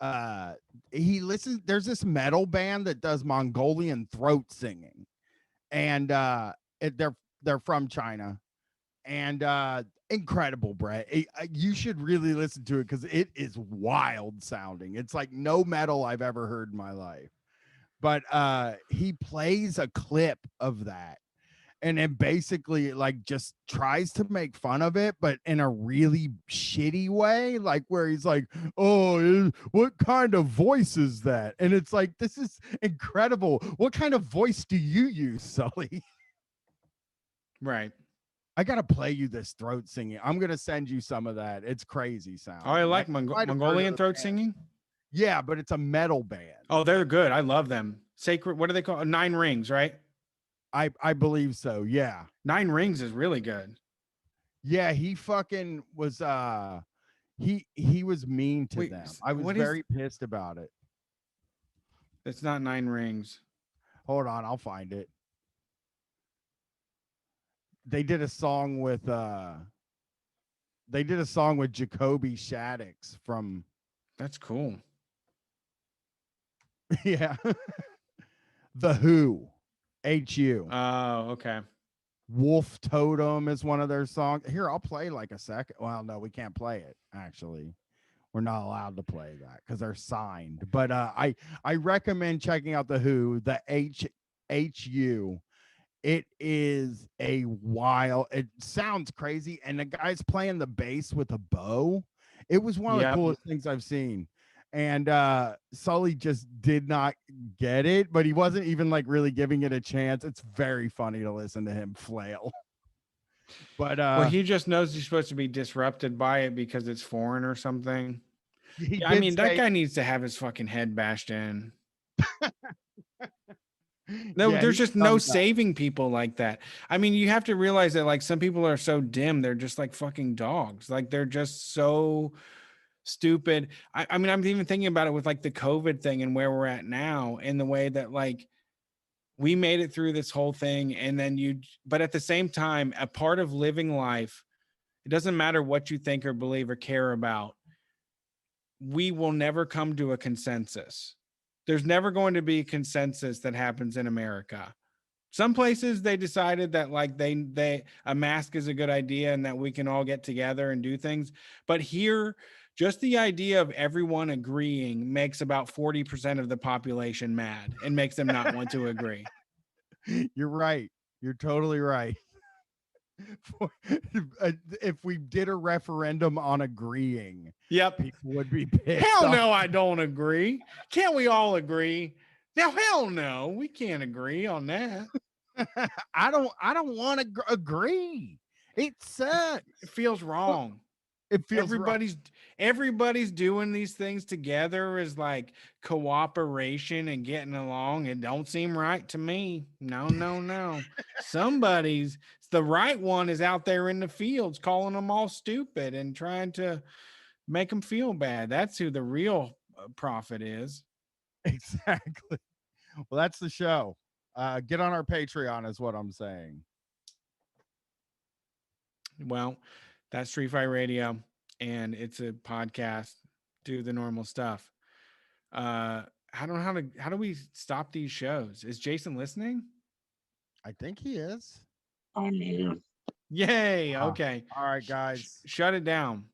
There's this metal band that does Mongolian throat singing, and they're from China, and incredible, Brett. You should really listen to it because it is wild sounding. It's like no metal I've ever heard in my life. But he plays a clip of that and then basically like just tries to make fun of it, but in a really shitty way, like where he's like, oh, what kind of voice is that? And it's like, this is incredible. What kind of voice do you use, Sully? Right. I gotta play you this throat singing. I'm gonna send you some of that. It's crazy sound. Oh, I like Mongolian throat singing. Yeah, but it's a metal band. Oh, they're good. I love them. Sacred. What do they call? Nine Rings, right? I believe so. Yeah. Nine Rings is really good. Yeah, he fucking was he was mean to them. I was very pissed about it. It's not Nine Rings. Hold on, I'll find it. They did a song with Jacoby Shaddix from. That's cool. Yeah. The Who. HU. Oh, okay. Wolf Totem is one of their songs. Here, I'll play like a second. Well, no, we can't play it, actually. We're not allowed to play that because they're signed. But I recommend checking out The Who, the HU. It is it sounds crazy. And the guy's playing the bass with a bow. It was one of the coolest things I've seen. And Sully just did not get it, but he wasn't even like really giving it a chance. It's very funny to listen to him flail. But Well, he just knows he's supposed to be disrupted by it because it's foreign or something. he I did mean, that say, guy needs to have his fucking head bashed in. No, yeah, there's he just no summed up. saving people like that. I mean, you have to realize that like some people are so dim, they're just like fucking dogs. Like they're just so stupid. I mean, I'm even thinking about it with like the COVID thing and where we're at now, in the way that like we made it through this whole thing, and then but at the same time, a part of living life, it doesn't matter what you think or believe or care about, we will never come to a consensus. There's never going to be a consensus that happens in America. Some places they decided that like they a mask is a good idea and that we can all get together and do things. But here, just the idea of everyone agreeing makes about 40% of the population mad and makes them not want to agree. You're right. You're totally right. If we did a referendum on agreeing, Yep. people would be pissed Hell off. no, I don't agree. Can't we all agree? Now, hell no, we can't agree on that. I don't want to agree. It sucks. It feels wrong. It feels wrong. Everybody's doing these things together as like cooperation and getting along. It don't seem right to me. No. Somebody's the right one is out there in the fields calling them all stupid and trying to make them feel bad. That's who the real prophet is. Exactly. Well, that's the show. Get on our Patreon is what I'm saying. Well, that's Street Fight Radio, and it's a podcast. Do the normal stuff. I don't know how do we stop these shows? Is Jason listening? I think he is. I'm here. Yay! Okay, All right, guys. shut it down.